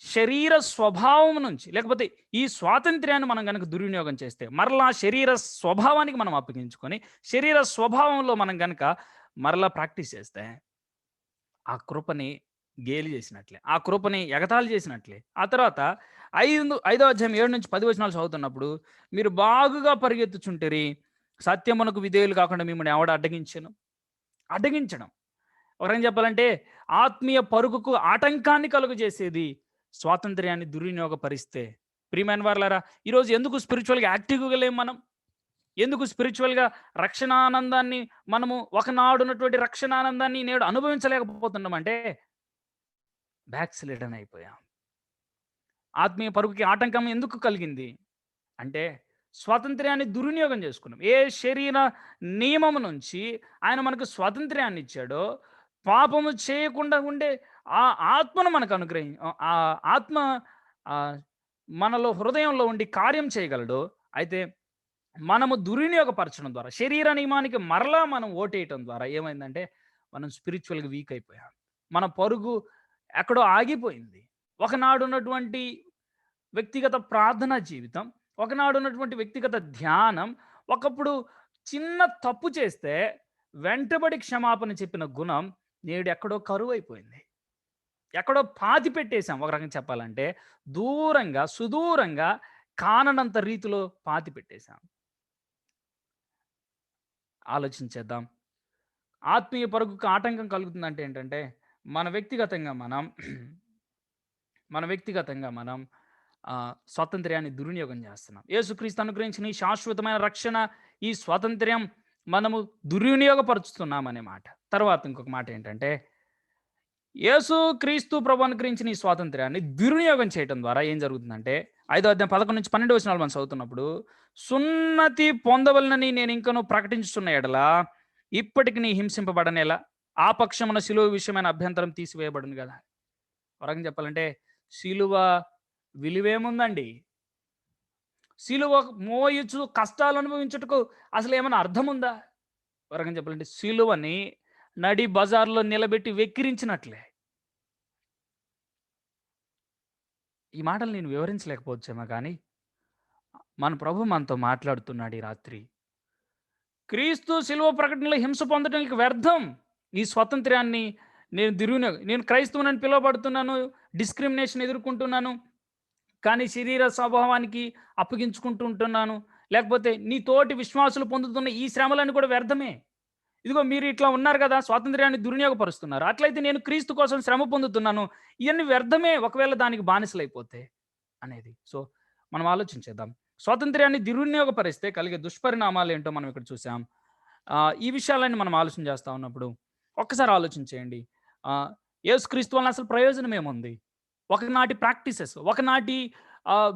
శరీర స్వభావం నుంచి, లేకపోతే ఈ స్వాతంత్ర్యాన్ని మనం కనుక దుర్వినియోగం చేస్తే, మరలా శరీర స్వభావానికి మనం అప్పగించుకొని శరీర స్వభావంలో మనం కనుక మరలా ప్రాక్టీస్ చేస్తే, ఆ కృపని గేలి చేసినట్లే, ఆ కృపని ఎగతాళి చేసినట్లే. ఆ తర్వాత 5వ అధ్యాయం 7 నుంచి 10 వచనాలు చదువుతున్నప్పుడు, మీరు బాగుగా పరిగెత్తుచుంటేరి, సత్యమునకు విధేయులు కాకుండా మిమ్మల్ని ఎవడ అడ్డగించడం. ఒక రకంగా చెప్పాలంటే ఆత్మీయ పరుగుకు ఆటంకాన్ని కలుగు చేసేది స్వాతంత్ర్యాన్ని దుర్వినియోగపరిస్తే. ప్రియమైన వారలారా, ఈరోజు ఎందుకు స్పిరిచువల్గా యాక్టివ్గా లేము మనం? ఎందుకు స్పిరిచువల్గా రక్షణానందాన్ని మనము ఒకనాడు ఉన్నటువంటి రక్షణానందాన్ని నేడు అనుభవించలేకపోతున్నామంటే బ్యాక్ స్లైడర్ అయిపోయాం. ఆత్మీయ పరుగుకి ఆటంకం ఎందుకు కలిగింది అంటే స్వాతంత్ర్యాన్ని దుర్వినియోగం చేసుకున్నాం. ఏ శరీర నియమము నుంచి ఆయన మనకు స్వాతంత్ర్యాన్ని ఇచ్చాడో, పాపము చేయకుండా ఉండే ఆ ఆత్మను మనకు ఆ ఆత్మ మనలో హృదయంలో ఉండి కార్యం చేయగలడు. అయితే మనము దుర్వినియోగపరచడం ద్వారా, శరీర నియమానికి మరలా మనం ఓటేయటం ద్వారా ఏమైందంటే మనం స్పిరిచువల్గా వీక్ అయిపోయాం. మన పరుగు ఎక్కడో ఆగిపోయింది. ఒకనాడు ఉన్నటువంటి వ్యక్తిగత ప్రార్థనా జీవితం, ఒకనాడు ఉన్నటువంటి వ్యక్తిగత ధ్యానం, ఒకప్పుడు చిన్న తప్పు చేస్తే వెంటబడి క్షమాపణ చెప్పిన గుణం నేడు ఎక్కడో కరువు అయిపోయింది. ఎక్కడో పాతి పెట్టేశాం. ఒక రకంగా చెప్పాలంటే దూరంగా, సుదూరంగా, కాననంత రీతిలో పాతి పెట్టేశాం. ఆలోచించేద్దాం. ఆత్మీయ పరుగుకు ఆటంకం కలుగుతుందంటే ఏంటంటే మన వ్యక్తిగతంగా మనం స్వాతంత్ర్యాన్ని దుర్వినియోగం చేస్తున్నాం. యేసుక్రీస్తు అనుగ్రహించిన ఈ శాశ్వతమైన రక్షణ, ఈ స్వాతంత్ర్యం మనము దుర్వినియోగపరుచుతున్నామనే మాట. తర్వాత ఇంకొక మాట ఏంటంటే, యేసుక్రీస్తు ప్రభు అనుగ్రహించిన ఈ స్వాతంత్ర్యాన్ని దుర్వినియోగం చేయడం ద్వారా ఏం జరుగుతుందంటే 5వ అధ్యాయం 11 నుంచి 12 వచనాలు మనం చదువుతున్నప్పుడు, సున్నతి పొందవలనని నేను ఇంకనూ ప్రకటించుతున్న ఎడల ఇప్పటికి నీ హింసింపబడనేలా ఆ పక్షమున శిలువ విషయమైన అభ్యంతరం తీసివేయబడును కదా. వరంగా చెప్పాలంటే శిలువ విలువేముందండి? శిలువ మోయచ్చు కష్టాలు అనుభవించుటకు అసలు ఏమైనా అర్థం ఉందా? వరంగా చెప్పాలంటే శిలువని నడి బజార్లో నిలబెట్టి వెక్కిరించినట్లే. ఈ మాటలు నేను వివరించలేకపోవచ్చేమో కానీ మన ప్రభు మనతో మాట్లాడుతున్నాడు ఈ రాత్రి. క్రీస్తు శిలువ ప్రకటనలో హింస పొందడానికి వ్యర్థం. ఈ స్వాతంత్ర్యాన్ని నేను క్రైస్తవునని పిలువబడుతున్నాను, డిస్క్రిమినేషన్ ఎదుర్కొంటున్నాను, కానీ శరీర స్వభావానికి అప్పగించుకుంటూ ఉంటున్నాను, లేకపోతే నీ తోటి విశ్వాసులు పొందుతున్న ఈ శ్రమలన్నీ కూడా వ్యర్థమే. ఇదిగో మీరు ఇట్లా ఉన్నారు కదా, స్వాతంత్ర్యాన్ని దుర్వినియోగపరుస్తున్నారు. అట్లయితే నేను క్రీస్తు కోసం శ్రమ పొందుతున్నాను. ఇవన్నీ వ్యర్థమే ఒకవేళ దానికి బానిసలైపోతే అనేది. సో, మనం ఆలోచించేద్దాం. స్వాతంత్ర్యాన్ని దుర్వినియోగపరిస్తే కలిగే దుష్పరిణామాలేంటో మనం ఇక్కడ చూసాం. ఈ విషయాలన్నీ మనం ఆలోచన చేస్తా ఉన్నప్పుడు ఒక్కసారి ఆలోచించేయండి. ఆహ్, యేసుక్రీస్తు వలన అసలు ప్రయోజనం ఏముంది? ఒకనాటి ప్రాక్టీసెస్, ఒకనాటి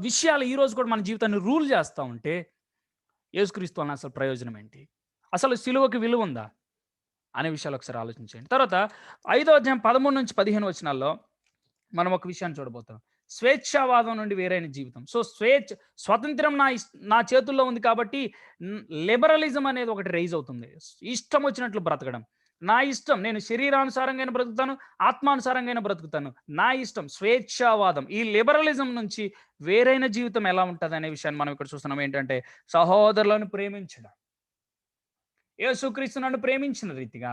విషయాలు ఈరోజు కూడా మన జీవితాన్ని రూల్ చేస్తా ఉంటే యేసుక్రీస్తు వలన అసలు ప్రయోజనం ఏంటి? అసలు సిలువకి విలువుందా? అనే విషయాలు ఒకసారి ఆలోచించండి. తర్వాత 5వ అధ్యాయం 13-15 వచనాల్లో మనం ఒక విషయాన్ని చూడబోతున్నాం. స్వేచ్ఛావాదం నుండి వేరైన జీవితం. సో, స్వతంత్రం నా చేతుల్లో ఉంది కాబట్టి లిబరలిజం అనేది ఒకటి రైజ్ అవుతుంది. ఇష్టం వచ్చినట్లు బ్రతకడం. నా ఇష్టం, నేను శరీరానుసారంగా బ్రతుకుతాను, ఆత్మానుసారంగా బ్రతుకుతాను. నా ఇష్టం, స్వేచ్ఛావాదం. ఈ లిబరలిజం నుంచి వేరైన జీవితం ఎలా ఉంటదనే విషయాన్ని మనం ఇక్కడ చూస్తున్నాం. ఏంటంటే సహోదరులను ప్రేమించడం. యేసుక్రీస్తు నన్ను ప్రేమించిన రీతిగా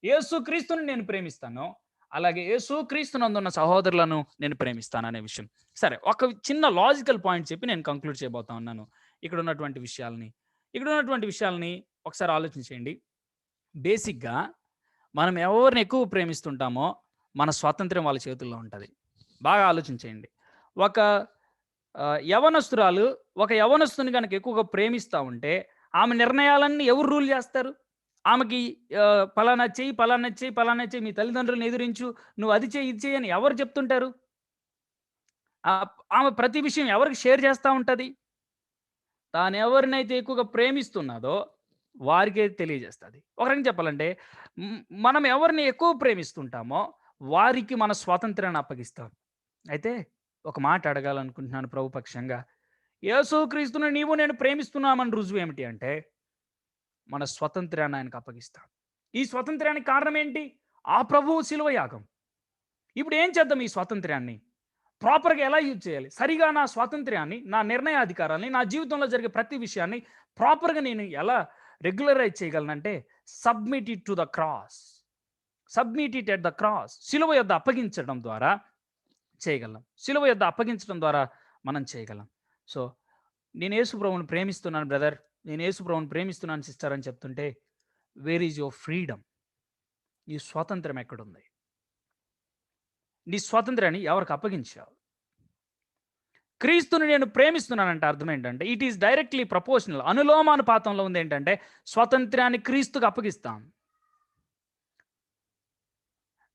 యేసుక్రీస్తుని నేను ప్రేమిస్తాను. అలాగే యేసుక్రీస్తునందున్న సహోదరులను నేను ప్రేమిస్తాననే విషయం. సరే, ఒక చిన్న లాజికల్ పాయింట్ చెప్పి నేను కంక్లూడ్ చేయబోతా ఉన్నాను. ఇక్కడ ఉన్నటువంటి విషయాల్ని ఒకసారి ఆలోచించేయండి. బేసిక్‌గా మనం ఎవరిని ఎక్కువ ప్రేమిస్తుంటామో మన స్వాతంత్ర్యం వాళ్ళ చేతుల్లో ఉంటది. బాగా ఆలోచించేయండి. ఒక యవ్వనస్తురాలు ఒక యవ్వనస్తుని గనక ఎక్కువగా ప్రేమిస్తా ఉంటే ఆమె నిర్ణయాలన్నీ ఎవరు రూల్ చేస్తారు? ఆమెకి పలానా చెయ్యి, పలానా చెయ్యి, పలానా చెయ్యి, మీ తల్లిదండ్రులను ఎదిరించు, నువ్వు అది చెయ్యి, ఇది చెయ్యి అని ఎవరు చెప్తుంటారు? ఆమె ప్రతి విషయం ఎవరికి షేర్ చేస్తా ఉంటది? తానెవరినైతే ఎక్కువగా ప్రేమిస్తున్నదో వారికే తెలియజేస్తది. ఒక రకంగా చెప్పాలంటే మనం ఎవరిని ఎక్కువ ప్రేమిస్తుంటామో వారికి మన స్వాతంత్రాన్ని అప్పగిస్తాం. అయితే ఒక మాట అడగాలనుకుంటున్నాను ప్రభుపక్షంగా. యేసుక్రీస్తుని నీవు నేను ప్రేమిస్తున్నామని రుజువు ఏమిటి అంటే మన స్వతంత్రాన్ని ఆయనకు అప్పగిస్తాం. ఈ స్వతంత్రానికి కారణం ఏంటి? ఆ ప్రభువు శిలువ యాగం. ఇప్పుడు ఏం చేద్దాం ఈ స్వాతంత్ర్యాన్ని? ప్రాపర్‌గా ఎలా యూజ్ చేయాలి? సరిగా నా స్వాతంత్ర్యాన్ని, నా నిర్ణయాధికారాన్ని, నా జీవితంలో జరిగే ప్రతి విషయాన్ని ప్రాపర్‌గా నేను ఎలా రెగ్యులరైజ్ చేయగలనంటే submit it to the cross. Submit it at the cross. శిలువ యొద్ద అప్పగించడం ద్వారా చేయగలం. శిలువ యొద్ద అప్పగించడం ద్వారా మనం చేయగలం. సో, నేను యేసు ప్రభువుని ప్రేమిస్తున్నాను బ్రదర్, నేను యేసు ప్రభువుని ప్రేమిస్తున్నాను సిస్టర్ అని చెప్తుంటే వేర్ ఈజ్ యువర్ ఫ్రీడమ్? నీ స్వాతంత్రం ఎక్కడుంది? నీ స్వాతంత్ర్యాన్ని ఎవరికి అప్పగించావు? క్రీస్తుని నేను ప్రేమిస్తున్నానంటే అర్థం ఏంటంటే ఇట్ ఈస్ డైరెక్ట్‌లీ ప్రపోర్షనల్. అనులోమానుపాతంలో ఉంది ఏంటంటే స్వాతంత్ర్యాన్ని క్రీస్తుకు అప్పగిస్తాం.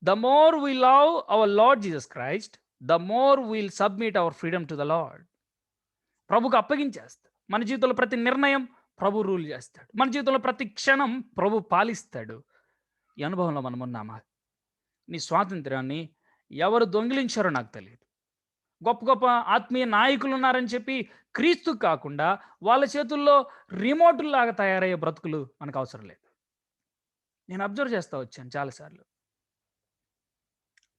The more we love our Lord Jesus Christ, the more will submit our freedom to the Lord. ప్రభుకు అప్పగించేస్తాం. మన జీవితంలో ప్రతి నిర్ణయం ప్రభు రూల్ చేస్తాడు. మన జీవితంలో ప్రతి క్షణం ప్రభు పాలిస్తాడు. ఈ అనుభవంలో మనం ఉన్నామా? నీ స్వాతంత్ర్యాన్ని ఎవరు దొంగిలించారో నాకు తెలియదు. గొప్ప గొప్ప ఆత్మీయ నాయకులు ఉన్నారని చెప్పి క్రీస్తు కాకుండా వాళ్ళ చేతుల్లో రిమోటుల్లాగా తయారయ్యే బ్రతుకులు మనకు అవసరం లేదు. నేను అబ్జర్వ్ చేస్తా వచ్చాను చాలాసార్లు.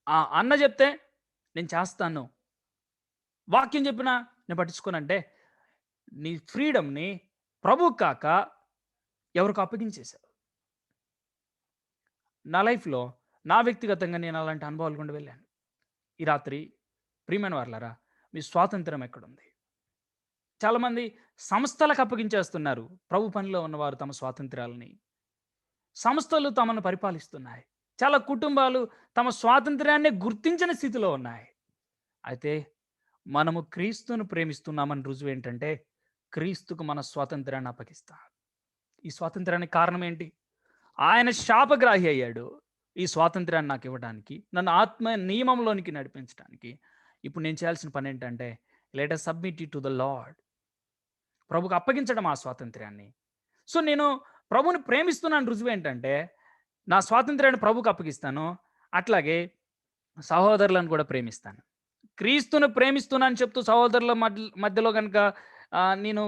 ఆ అన్న చెప్తే నేను చేస్తాను, వాక్యం చెప్పినా నేను పట్టించుకోనంటే నీ ఫ్రీడమ్‌ని ప్రభువు కాక ఎవరికో అప్పగించేశావు. నా లైఫ్‌లో నా వ్యక్తిగతంగా నేను అలాంటి అనుభవాలు గుండా వెళ్ళాను. ఈ రాత్రి ప్రియమైన వారలారా, మీ స్వాతంత్రం ఎక్కడుంది? చాలామంది సంస్థలకు అప్పగించేస్తున్నారు ప్రభు పనిలో ఉన్నవారు తమ స్వాతంత్రాలని. సంస్థలు తమను పరిపాలిస్తున్నాయి. చాలా కుటుంబాలు తమ స్వాతంత్ర్యాన్ని గుర్తించని స్థితిలో ఉన్నాయి. అయితే మనము క్రీస్తును ప్రేమిస్తున్నామని రుజువు ఏంటంటే క్రీస్తుకు మన స్వాతంత్రాన్ని అప్పగిస్తాం. ఈ స్వాతంత్రానికి కారణం ఏంటి? ఆయన శాపగ్రాహి అయ్యాడు ఈ స్వాతంత్రాన్ని నాకు ఇవ్వడానికి, నన్ను ఆత్మ నియమంలోనికి నడిపించడానికి. ఇప్పుడు నేను చేయాల్సిన పని ఏంటంటే let us submit it to the Lord. ప్రభుకు అప్పగించడం ఆ స్వాతంత్ర్యాన్ని. సో, నేను ప్రభుని ప్రేమిస్తున్నాను రుజువు ఏంటంటే నా స్వాతంత్ర్యాన్ని ప్రభుకు అప్పగిస్తాను. అట్లాగే సహోదరులను కూడా ప్రేమిస్తాను. క్రీస్తును ప్రేమిస్తున్నానని చెప్తూ సహోదరుల మధ్యలో గనుక నేను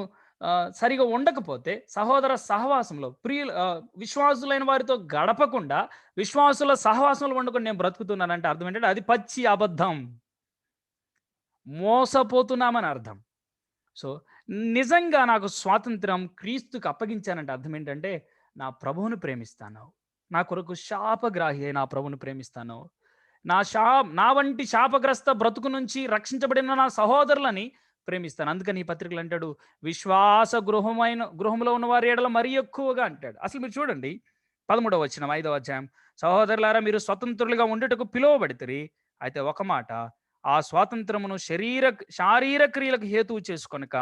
సరిగా ఉండకపోతే సహోదర సహవాసంలో విశ్వాసులైన వారితో గడపకుండా విశ్వాసుల సహవాసంలో ఉండకుండా నేను బ్రతుకుతున్నానంటే అర్థం ఏంటంటే అది పచ్చి అబద్ధం. మోసపోతున్నామని అర్థం. సో, నిజంగా నాకు స్వాతంత్రం క్రీస్తుకు అప్పగించానంటే అర్థం ఏంటంటే నా ప్రభువును ప్రేమిస్తాను. నా కొరకు శాపగ్రాహి అయిన నా ప్రభువును ప్రేమిస్తాను. నా వంటి శాపగ్రస్త బ్రతుకు నుంచి రక్షించబడిన నా సహోదరులని ప్రేమిస్తాను. అందుకని ఈ పత్రికలు అంటాడు విశ్వాస గృహంలో ఉన్న వారి ఎడల మరీ ఎక్కువగా అంటాడు. అసలు మీరు చూడండి, 13వ వచనం 5వ అధ్యాయం. సహోదరులారా, మీరు స్వతంత్రులుగా ఉండుటకు పిలువబడితిరి. అయితే ఒక మాట, ఆ స్వాతంత్రమును శారీర క్రియలకు హేతువు చేసుకొనక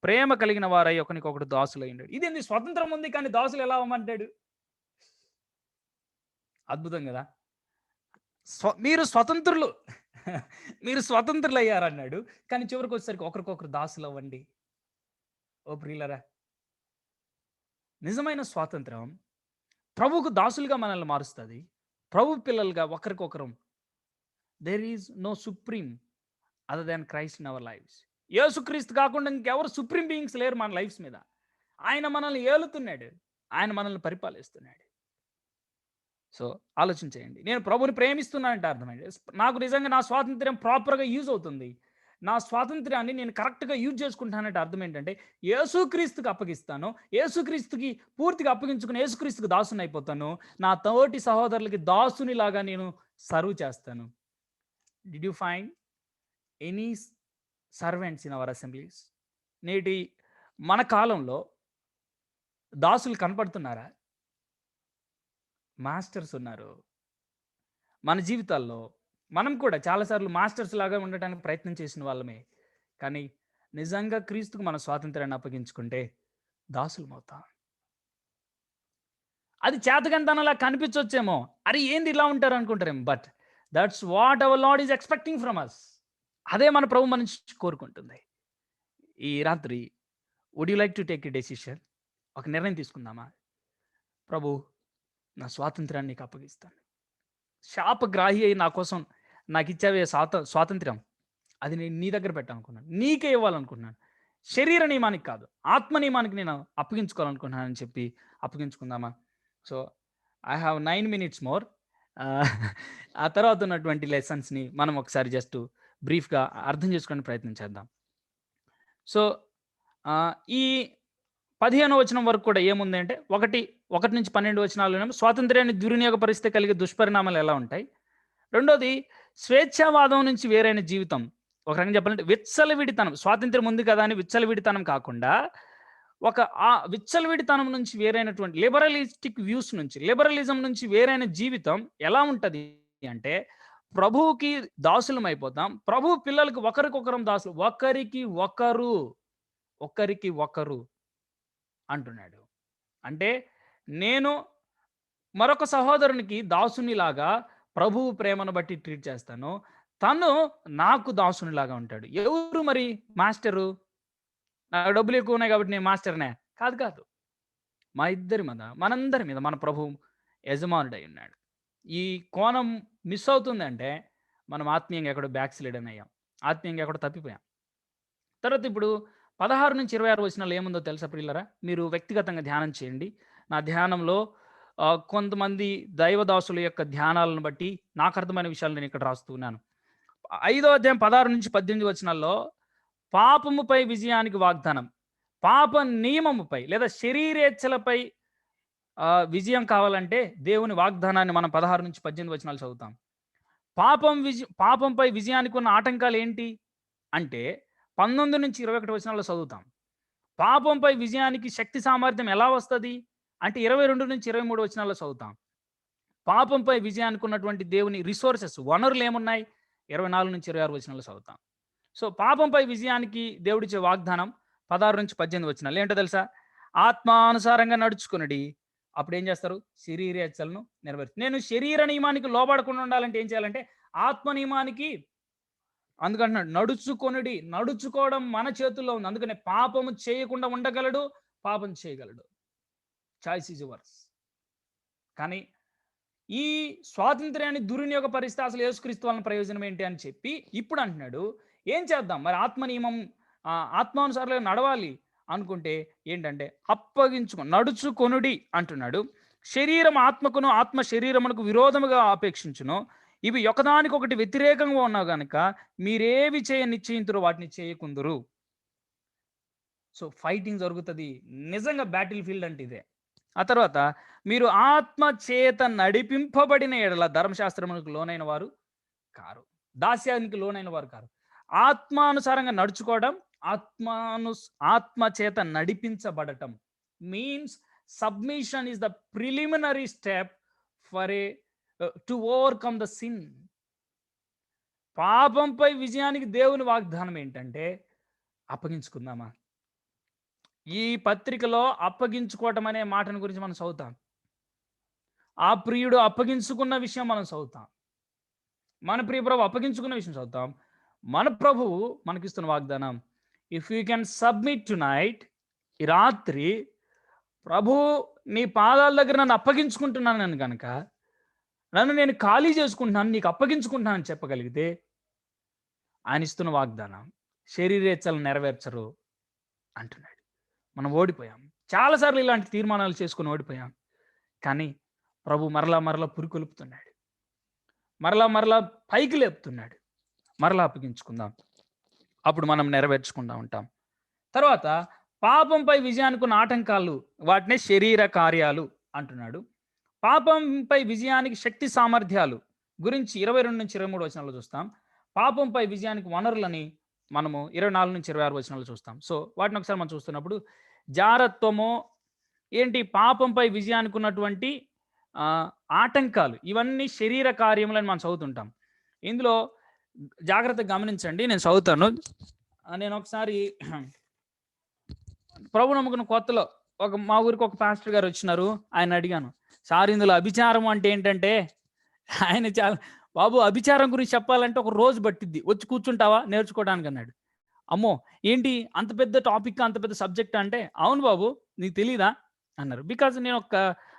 ప్రేమ కలిగిన వారై ఒకనికొకడు దాసులైండు. ఇదేంది, స్వతంత్రం ఉంది కానీ దాసులు ఎలా అవ్వమంటాడు? అద్భుతం కదా! మీరు స్వతంత్రులు. మీరు స్వతంత్రులయ్యారన్నాడు. కానీ చివరికొచ్చేసరికి ఒకరికొకరు దాసులవ్వండి. ఓ ప్రియులారా, నిజమైన స్వాతంత్రం ప్రభువుకు దాసులుగా మనల్ని మారుస్తది. ప్రభు పిల్లలుగా ఒకరికొకరం. There is no supreme other than Christ in our lifes. Yesukristu కాకుండా ఇంకెవరు సుప్రీం బీయింగ్స్ లేరు మన లైఫ్స్ మీద. ఆయన మనల్ని ఏలుతున్నాడు. ఆయన మనల్ని పరిపాలిస్తున్నాడు. సో ఆలోచించేయండి. నేను ప్రభుని ప్రేమిస్తున్నానంటే అర్థమైంది. నాకు నిజంగా నా స్వాతంత్ర్యం ప్రాపర్‌గా యూజ్ అవుతుంది. నా స్వాతంత్ర్యాన్ని నేను కరెక్ట్‌గా యూజ్ చేసుకుంటానంటే అర్థం ఏంటంటే, యేసుక్రీస్తుకి అప్పగిస్తాను. యేసుక్రీస్తుకి పూర్తిగా అప్పగించుకుని యేసుక్రీస్తుకి దాసునైపోతాను. నా తోటి సహోదరులకి దాసునిలాగా నేను సర్వ్ చేస్తాను. Did you find any servants in our assemblies? నేటి మన కాలంలో దాసులు కనపడుతున్నారా? మాస్టర్స్ ఉన్నారు. మన జీవితాల్లో మనం కూడా చాలాసార్లు మాస్టర్స్ లాగా ఉండటానికి ప్రయత్నం చేసిన వాళ్ళమే. కానీ నిజంగా క్రీస్తుకు మన స్వాతంత్రాన్ని అప్పగించుకుంటే దాసులమవుతాం. అది చేతకంతనంలా కనిపించొచ్చేమో. అరే ఏంది ఇలా ఉంటారు అనుకుంటారేమో. But that's what our Lord is expecting from us. అదే మన ప్రభు మన నుంచి కోరుకుంటుంది. ఈ రాత్రి would you like to take a decision? ఒక నిర్ణయం తీసుకుందామా? ప్రభు, నా స్వాతంత్రాన్ని నీకు అప్పగిస్తాను. శాపగ్రాహి అయి నా కోసం నాకిచ్చావే స్వాతంత్ర్యం, అది నేను నీ దగ్గర పెట్టాలనుకున్నాను. నీకే ఇవ్వాలనుకుంటున్నాను. శరీర నియమానికి కాదు, ఆత్మ నియమానికి నేను అప్పగించుకోవాలనుకుంటున్నానని చెప్పి అప్పగించుకుందామా? So I have 9 minutes more. ఆ తర్వాత ఉన్నటువంటి లెసన్స్‌ని మనం ఒకసారి జస్ట్ బ్రీఫ్‌గా అర్థం చేసుకునే ప్రయత్నం చేద్దాం. సో ఈ 15వ వచనం వరకు కూడా ఏముంది అంటే, 1 నుంచి 12 వచనాల్లోనేమో స్వాతంత్ర్యాన్ని దుర్వినియోగపరిస్తే కలిగే దుష్పరిణామాలు ఎలా ఉంటాయి. రెండోది, స్వేచ్ఛావాదం నుంచి వేరైన జీవితం. ఒక రకంగా చెప్పాలంటే విచ్చలవిడితనం. స్వాతంత్ర్యం ఉంది కదా అని విచ్చలవిడితనం కాకుండా, విచ్చలవిడితనం నుంచి వేరైనటువంటి లిబరలిజం నుంచి వేరైన జీవితం ఎలా ఉంటది అంటే, ప్రభువుకి దాసులమైపోతాం. ప్రభువు పిల్లలకి ఒకరికొకరం దాసులు. ఒకరికి ఒకరు అంటున్నాడు. అంటే నేను మరొక సహోదరునికి దాసునిలాగా ప్రభువు ప్రేమను బట్టి ట్రీట్ చేస్తాను. తను నాకు దాసునిలాగా ఉంటాడు. ఎవరు మరి మాస్టరు? నాకు డబ్బులు ఎక్కువ ఉన్నాయి కాబట్టి నేను మాస్టర్‌నే? కాదు, కాదు. మనందరి మీద మన ప్రభువు యజమానుడై ఉన్నాడు. ఈ కోణం మిస్ అవుతుందంటే మనం ఆత్మీయంగా ఎక్కడో బ్యాక్ స్లైడన్ అయ్యాం. ఆత్మీయంగా ఎక్కడో తప్పిపోయాం. తర్వాత ఇప్పుడు 16-26 వచనాల్లో ఏముందో తెలుసా ప్రియులారా? మీరు వ్యక్తిగతంగా ధ్యానం చేయండి. నా ధ్యానంలో కొంతమంది దైవదాసుల యొక్క ధ్యానాలను బట్టి నాకు అర్థమైన విషయాలు నేను ఇక్కడ రాస్తూ ఉన్నాను. 5వ అధ్యాయం 16-18 వచనాల్లో పాపముపై విజయానికి వాగ్దానం. పాప నియమముపై లేదా శరీరేచ్ఛలపై విజయం కావాలంటే దేవుని వాగ్దానాన్ని మనం 16-18 వచనాలు చదువుతాం. పాపంపై విజయానికి ఉన్న ఆటంకాలు ఏంటి అంటే 19-21 వచనాల్లో చదువుతాం. పాపంపై విజయానికి శక్తి సామర్థ్యం ఎలా వస్తది అంటే 22-23 వచనాల్లో చదువుతాం. పాపంపై విజయానికి ఉన్నటువంటి దేవుని రిసోర్సెస్, వనరులు ఏమున్నాయి 24-26 వచనాల్లో చదువుతాం. సో పాపంపై విజయానికి దేవుడిచ్చే వాగ్దానం 16-18 వచనాలు ఏంటో తెలుసా? ఆత్మానుసారంగా నడుచుకునడి. అప్పుడు ఏం చేస్తారు? శరీరేచ్ఛలను నెరవేరుస్తారు. నేను శరీర నియమానికి లోబడకుండా ఉండాలంటే ఏం చేయాలంటే ఆత్మ నియమానికి, అందుకంటున్నాడు నడుచుకొనుడి. నడుచుకోవడం మన చేతుల్లో ఉంది. అందుకనే పాపము చేయకుండా ఉండగలడు, పాపం చేయగలడు. Choice is yours. కానీ ఈ స్వాతంత్ర్యాన్ని దుర్వినియోగపరిస్తే అసలు యేసుక్రీస్తు వలన ప్రయోజనం ఏంటి అని చెప్పి ఇప్పుడు అంటున్నాడు, ఏం చేద్దాం మరి? ఆత్మ నియమం ఆత్మానుసారంగా నడవాలి అనుకుంటే ఏంటంటే నడుచుకొనుడి అంటున్నాడు. శరీరం ఆత్మకును, ఆత్మ శరీరమునకు విరోధముగా ఆపేక్షించును. ఇవి ఒకదానికొకటి వ్యతిరేకంగా ఉన్నావు గనుక మీరేవి చేయ నిశ్చయింతురో వాటిని చేయకుందురు. సో ఫైటింగ్ జరుగుతుంది. నిజంగా బ్యాటిల్ ఫీల్డ్ అంటే ఇదే. ఆ తర్వాత, మీరు ఆత్మ చేత నడిపింపబడిన ఎడల ధర్మశాస్త్రమునకు లోనైన వారు కారు, దాస్యానికి లోనైన వారు కారు. ఆత్మానుసారంగా నడుచుకోవడం, ఆత్మ చేత నడిపించబడటం means submission is the preliminary step for to overcome the sin. పాపంపై విజయానికి దేవుని వాగ్దానం ఏంటంటే అప్పగించుకుందామా. ఈ పత్రికలో అప్పగించుకోవటం అనే మాటను గురించి మనం చదువుతాం. ఆ ప్రియుడు అప్పగించుకున్న విషయం మనం చదువుతాం. మన ప్రియ ప్రభు అప్పగించుకున్న విషయం చదువుతాం. మన ప్రభువు మనకిస్తున్న వాగ్దానం, if you can submit to night, ఈ రాత్రి ప్రభు నీ పాదాల దగ్గర నన్ను అప్పగించుకుంటున్నాను కనుక, నన్ను నేను ఖాళీ చేసుకుంటున్నాను, నీకు అప్పగించుకుంటున్నానని చెప్పగలిగితే ఆయన ఇస్తున్న వాగ్దానం శరీరేచ్ఛలు నెరవేర్చరు అంటున్నాడు. మనం ఓడిపోయాం. చాలాసార్లు ఇలాంటి తీర్మానాలు చేసుకుని ఓడిపోయాం. కానీ ప్రభు మరలా పురికొల్పుతున్నాడు, మరలా పైకి లేపుతున్నాడు. మరలా అప్పగించుకుందాం, అప్పుడు మనం నెరవేర్చుకుంటా ఉంటాం. తర్వాత పాపంపై విజయానికి ఉన్న ఆటంకాలు, వాటినే శరీర కార్యాలు అంటున్నాడు. పాపంపై విజయానికి శక్తి సామర్థ్యాలు గురించి 22 నుంచి 23 వచనాలు చూస్తాం. పాపంపై విజయానికి వనరులని మనము 24 నుంచి 26 వచనాలు చూస్తాం. సో వాటిని ఒకసారి మనం చూస్తున్నప్పుడు, జారత్వము ఏంటి, పాపంపై విజయానికి ఉన్నటువంటి ఆటంకాలు, ఇవన్నీ శరీర కార్యములని మనం చదువుతుంటాం. ఇందులో జాగ్రత్తగా గమనించండి, నేను చదువుతాను. నేను ఒకసారి ప్రభు నమ్ముకున్న కొత్తలో మా ఊరికి ఒక పాస్టర్ గారు వచ్చినారు. ఆయన అడిగాను, సార్ ఇందులో అభిచారం అంటే ఏంటంటే, ఆయన చాలా, బాబు అభిచారం గురించి చెప్పాలంటే ఒక రోజు పట్టిద్ది, వచ్చి కూర్చుంటావా నేర్చుకోవడానికి అన్నాడు. అమ్మో ఏంటి అంత పెద్ద టాపిక్, అంత పెద్ద సబ్జెక్ట్ అంటే, అవును బాబు నీకు తెలీదా అన్నారు. బికాజ్ నేను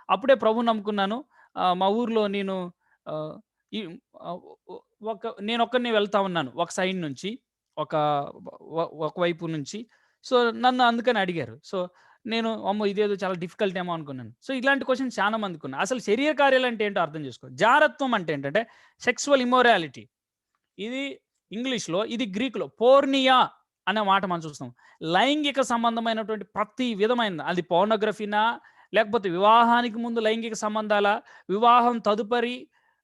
అప్పుడే ప్రభు నమ్ముకున్నాను. మా ఊర్లో నేను నేను ఒక్కరిని వెళ్తా ఉన్నాను, ఒక సైడ్ నుంచి, ఒకవైపు నుంచి. సో నన్ను అందుకని అడిగారు. సో నేను అమ్మో ఇదేదో చాలా డిఫికల్ట్ ఏమో అనుకున్నాను. సో ఇలాంటి క్వశ్చన్ చాలా మందికి ఉన్నాయి. అసలు శరీర కార్యాలు అంటే ఏంటో అర్థం చేసుకో. జారత్వం అంటే ఏంటంటే సెక్సువల్ ఇమోరాలిటీ. ఇది ఇంగ్లీష్లో, ఇది గ్రీకులో పోర్నియా అనే మాట మనం చూస్తాం. లైంగిక సంబంధమైనటువంటి ప్రతి విధమైన, అది పోర్నోగ్రఫీనా, లేకపోతే వివాహానికి ముందు లైంగిక సంబంధాల, వివాహం తదుపరి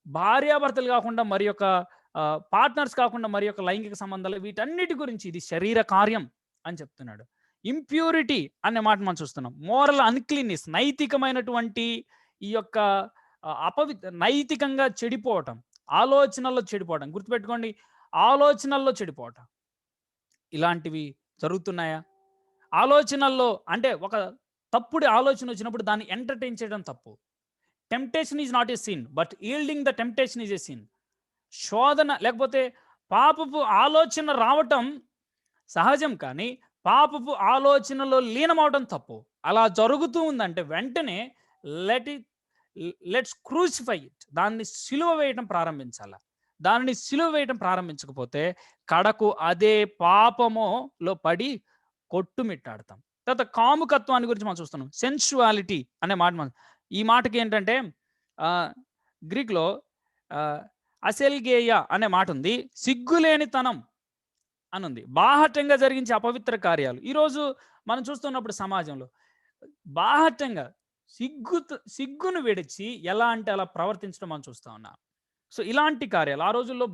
భార్యాభర్తలు కాకుండా మరి యొక్క పార్ట్నర్స్ కాకుండా మరి యొక్క లైంగిక సంబంధాలు, వీటన్నిటి గురించి ఇది శరీర కార్యం అని చెప్తున్నాడు. ఇంప్యూరిటీ అనే మాట మనం చూస్తున్నాం. మోరల్ అన్క్లీన్నెస్, నైతికమైనటువంటి ఈ యొక్క నైతికంగా చెడిపోవటం, ఆలోచనల్లో చెడిపోవటం. గుర్తుపెట్టుకోండి, ఆలోచనల్లో చెడిపోవటం ఇలాంటివి జరుగుతున్నాయా? ఆలోచనల్లో అంటే ఒక తప్పుడు ఆలోచన వచ్చినప్పుడు దాన్ని ఎంటర్టైన్ చేయడం తప్పు. Temptation is not a sin, but yielding the temptation is a sin. శోధన లేకపోతే పాపపు ఆలోచన రావటం సహజం, కానీ పాపపు ఆలోచనలో లీనమవడం తప్పు. అలా జరుగుతూ ఉందంటే వెంటనే లెట్స్ క్రూసిఫై ఇట్, దాన్ని సిలువ వేయటం ప్రారంభించాలి. దానిని సిలువ వేయటం ప్రారంభించకపోతే కడకు అదే పాపములో పడి కొట్టుమిట్టాడతాం. తర్వాత కాముకత్వాన్ని గురించి మనం చూస్తున్నాం. సెన్సువాలిటీ అనే మాట, ఈ మాటకి ఏంటంటే గ్రీక్లో అసెల్గేయ అనే మాట ఉంది. సిగ్గులేనితనం అని ఉంది. బాహటంగా జరిగించే అపవిత్ర కార్యాలు. ఈరోజు మనం చూస్తున్నప్పుడు సమాజంలో బాహటంగా సిగ్గును విడిచి ఎలా అంటే అలా ప్రవర్తించడం మనం చూస్తూ ఉన్నాం. సో ఇలాంటి కార్యాలు ఆ రోజుల్లో,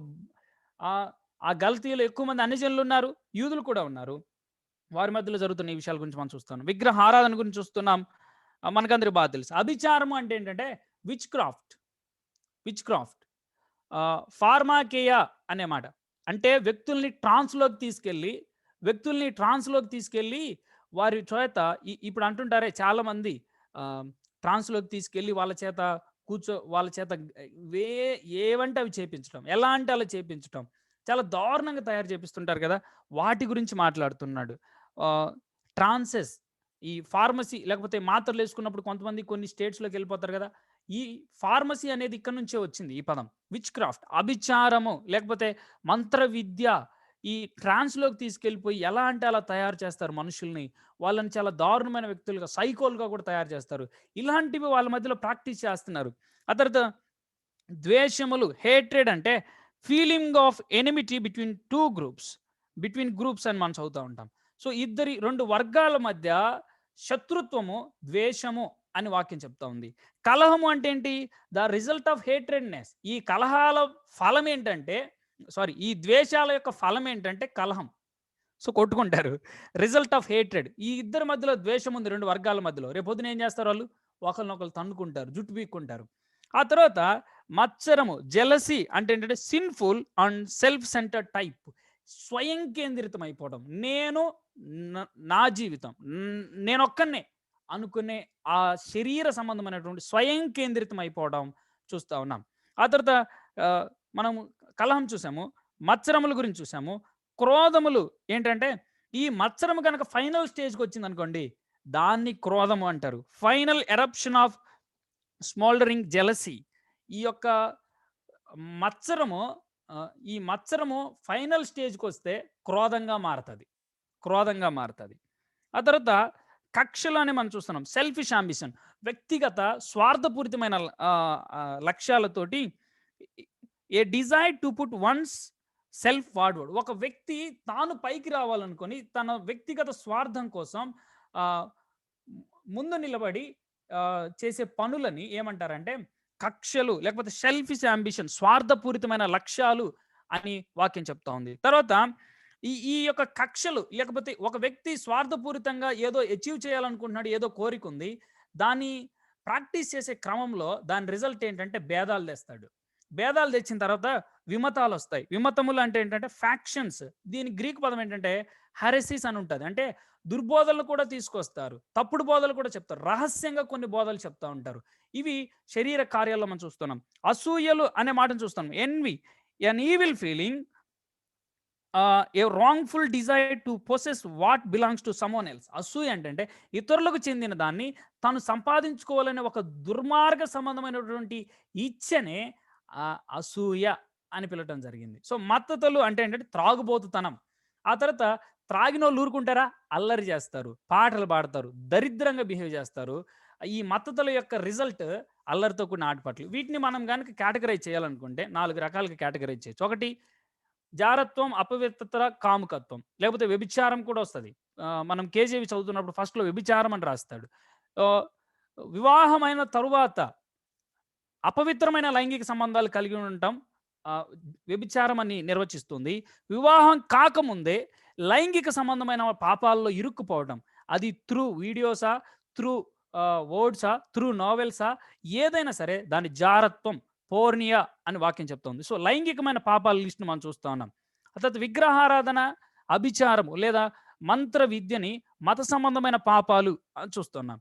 ఆ గల్తీలో ఎక్కువ మంది అన్యజనులు ఉన్నారు, యూదులు కూడా ఉన్నారు. వారి మధ్యలో జరుగుతున్న ఈ విషయాల గురించి మనం చూస్తున్నాం. విగ్రహ ఆరాధన గురించి చూస్తున్నాం. మనకందరికి బాగా తెలుసు. అభిచారం అంటే ఏంటంటే విచ్ క్రాఫ్ట్. ఫార్మాకేయా అనే మాట అంటే వ్యక్తుల్ని ట్రాన్స్లోకి తీసుకెళ్ళి వారి చేత, ఇప్పుడు అంటుంటారే చాలా మంది, ట్రాన్స్లోకి తీసుకెళ్ళి వాళ్ళ చేత ఏవంటే అవి చేపించడం, ఎలా అంటే అలా చేపించడం, చాలా దారుణంగా తయారు చేపిస్తుంటారు కదా, వాటి గురించి మాట్లాడుతున్నాడు. ట్రాన్సెస్, ఈ ఫార్మసీ లేకపోతే మాత్రలు వేసుకున్నప్పుడు కొంతమంది కొన్ని స్టేట్స్లోకి వెళ్ళిపోతారు కదా, ఈ ఫార్మసీ అనేది ఇక్కడ నుంచే వచ్చింది ఈ పదం. విచ్ క్రాఫ్ట్, అభిచారము లేకపోతే మంత్ర విద్య, ఈ ట్రాన్స్లోకి తీసుకెళ్ళిపోయి ఎలా అంటే అలా తయారు చేస్తారు మనుషుల్ని. వాళ్ళని చాలా దారుణమైన వ్యక్తులుగా, సైకోలుగా కూడా తయారు చేస్తారు. ఇలాంటివి వాళ్ళ మధ్యలో ప్రాక్టీస్ చేస్తున్నారు. ఆ తర్వాత ద్వేషములు, హేట్రెడ్ అంటే feeling of enmity between groups అని మనం చదువుతూ ఉంటాం. సో రెండు వర్గాల మధ్య శత్రుత్వము, ద్వేషము అని వాక్యం చెప్తా ఉంది. కలహము అంటే ఏంటి? The result of hatredness. ఈ కలహాల ఫలం ఏంటంటే, ఈ ద్వేషాల యొక్క ఫలం ఏంటంటే కలహం. సో కొట్టుకుంటారు. Result of hatred. ఈ ఇద్దరి మధ్యలో ద్వేషం ఉంది 2 వర్గాల మధ్యలో. రేపొద్దున ఏం చేస్తారు వాళ్ళు? ఒకళ్ళనొకళ్ళు తన్నుకుంటారు, జుట్టు పీక్కుంటారు. ఆ తర్వాత మత్సరము, జెలసీ అంటే ఏంటంటే sinful and self centred type. స్వయం కేంద్రితం అయిపోవడం. నేను నా జీవితం నేనొక్కడినే అనుకునే ఆ శరీర సంబంధమైనటువంటి స్వయం కేంద్రితం అయిపోవడం చూస్తా ఉన్నాం. ఆ తర్వాత మనం కలహం చూసాము, మత్సరముల గురించి చూసాము. క్రోధములు ఏంటంటే ఈ మత్సరము గనక ఫైనల్ స్టేజ్‌కి వచ్చిందనుకోండి, దాన్ని క్రోధము అంటారు. Final eruption of smouldering jealousy. ఈ యొక్క మత్సరము ఈ మత్సరము ఫైనల్ స్టేజ్‌కొస్తే క్రోధంగా మారతది. క్రోధంగా మారతది. ఆ తర్వాత కక్షలు అని మనం చూస్తున్నాం. Selfish ambition. వ్యక్తిగత స్వార్థపూరితమైన లక్ష్యాలతోటి a desire to put one's self forward. ఒక వ్యక్తి తాను పైకి రావాలనుకొని తన వ్యక్తిగత స్వార్థం కోసం ఆహ్, ముందు నిలబడి చేసే పనులని ఏమంటారంటే కక్షలు, లేకపోతే సెల్ఫిష్ యాంబిషన్, స్వార్థపూరితమైన లక్ష్యాలు అని వాక్యం చెప్తా ఉంది. తర్వాత ఈ ఈ యొక్క కక్షలు, లేకపోతే ఒక వ్యక్తి స్వార్థపూరితంగా ఏదో అచీవ్ చేయాలనుకుంటున్నాడు, ఏదో కోరిక ఉంది. దాన్ని ప్రాక్టీస్ చేసే క్రమంలో దాని రిజల్ట్ ఏంటంటే భేదాలు తెస్తాడు. భేదాలు తెచ్చిన తర్వాత విమతాలు వస్తాయి. విమతములు అంటే ఏంటంటే ఫ్యాక్షన్స్. దీని గ్రీక్ పదం ఏంటంటే హెరెసిస్ అని ఉంటుంది. అంటే దుర్బోధనలు కూడా తీసుకొస్తారు, తప్పుడు బోధలు కూడా చెప్తారు, రహస్యంగా కొన్ని బోధలు చెప్తా ఉంటారు. ఇవి శరీర కార్యాల్లో మనం చూస్తున్నాం. అసూయలు అనే మాటను చూస్తున్నాం. Envy, an evil feeling, a wrongful desire to possess what belongs to someone else. అసూయ అంటే ఇతరులకు చెందిన దాన్ని తాను సంపాదించుకోవాలనే ఒక దుర్మార్గ సంబంధమైనటువంటి ఇచ్చనే అసూయ అని పిలవటం జరిగింది. సో మత్తతులు అంటే ఏంటంటే త్రాగుబోతుతనం. ఆ తర్వాత త్రాగినోళ్ళు ఊరుకుంటారా? అల్లరి చేస్తారు, పాటలు పాడతారు, దరిద్రంగా బిహేవ్ చేస్తారు. ఈ మత్తతుల యొక్క రిజల్ట్ అల్లరితో కూడిన ఆటపాటలు. వీటిని మనం గనక కేటగరైజ్ చేయాలనుకుంటే 4 రకాలుగా కేటగరైజ్ చేయొచ్చు. ఒకటి జారత్వం, అపవిత్రత, కాముకత్వం, లేకపోతే వ్యభిచారం కూడా వస్తది. మనం కేజీవి చదువుతున్నప్పుడు ఫస్ట్‌లో వ్యభిచారం అని రాస్తాడు. ఆహ్, వివాహమైన తరువాత అపవిత్రమైన లైంగిక సంబంధాలు కలిగి ఉండటం వ్యభిచారం అని నిర్వచిస్తుంది. వివాహం కాకముందే లైంగిక సంబంధమైన పాపాల్లో ఇరుక్కుపోవడం, అది త్రూ వీడియోసా, త్రూ వర్డ్సా, త్రూ నావెల్సా, ఏదైనా సరే దాని జారత్వం, పోర్నియా అని వాక్యం చెప్తోంది. సో లైంగికమైన పాపాల లిస్ట్‌ని మనం చూస్తా ఉన్నాం. ఆ తర్వాత విగ్రహారాధన, అభిచారము లేదా మంత్ర విద్యని మత సంబంధమైన పాపాలు అని చూస్తున్నాం.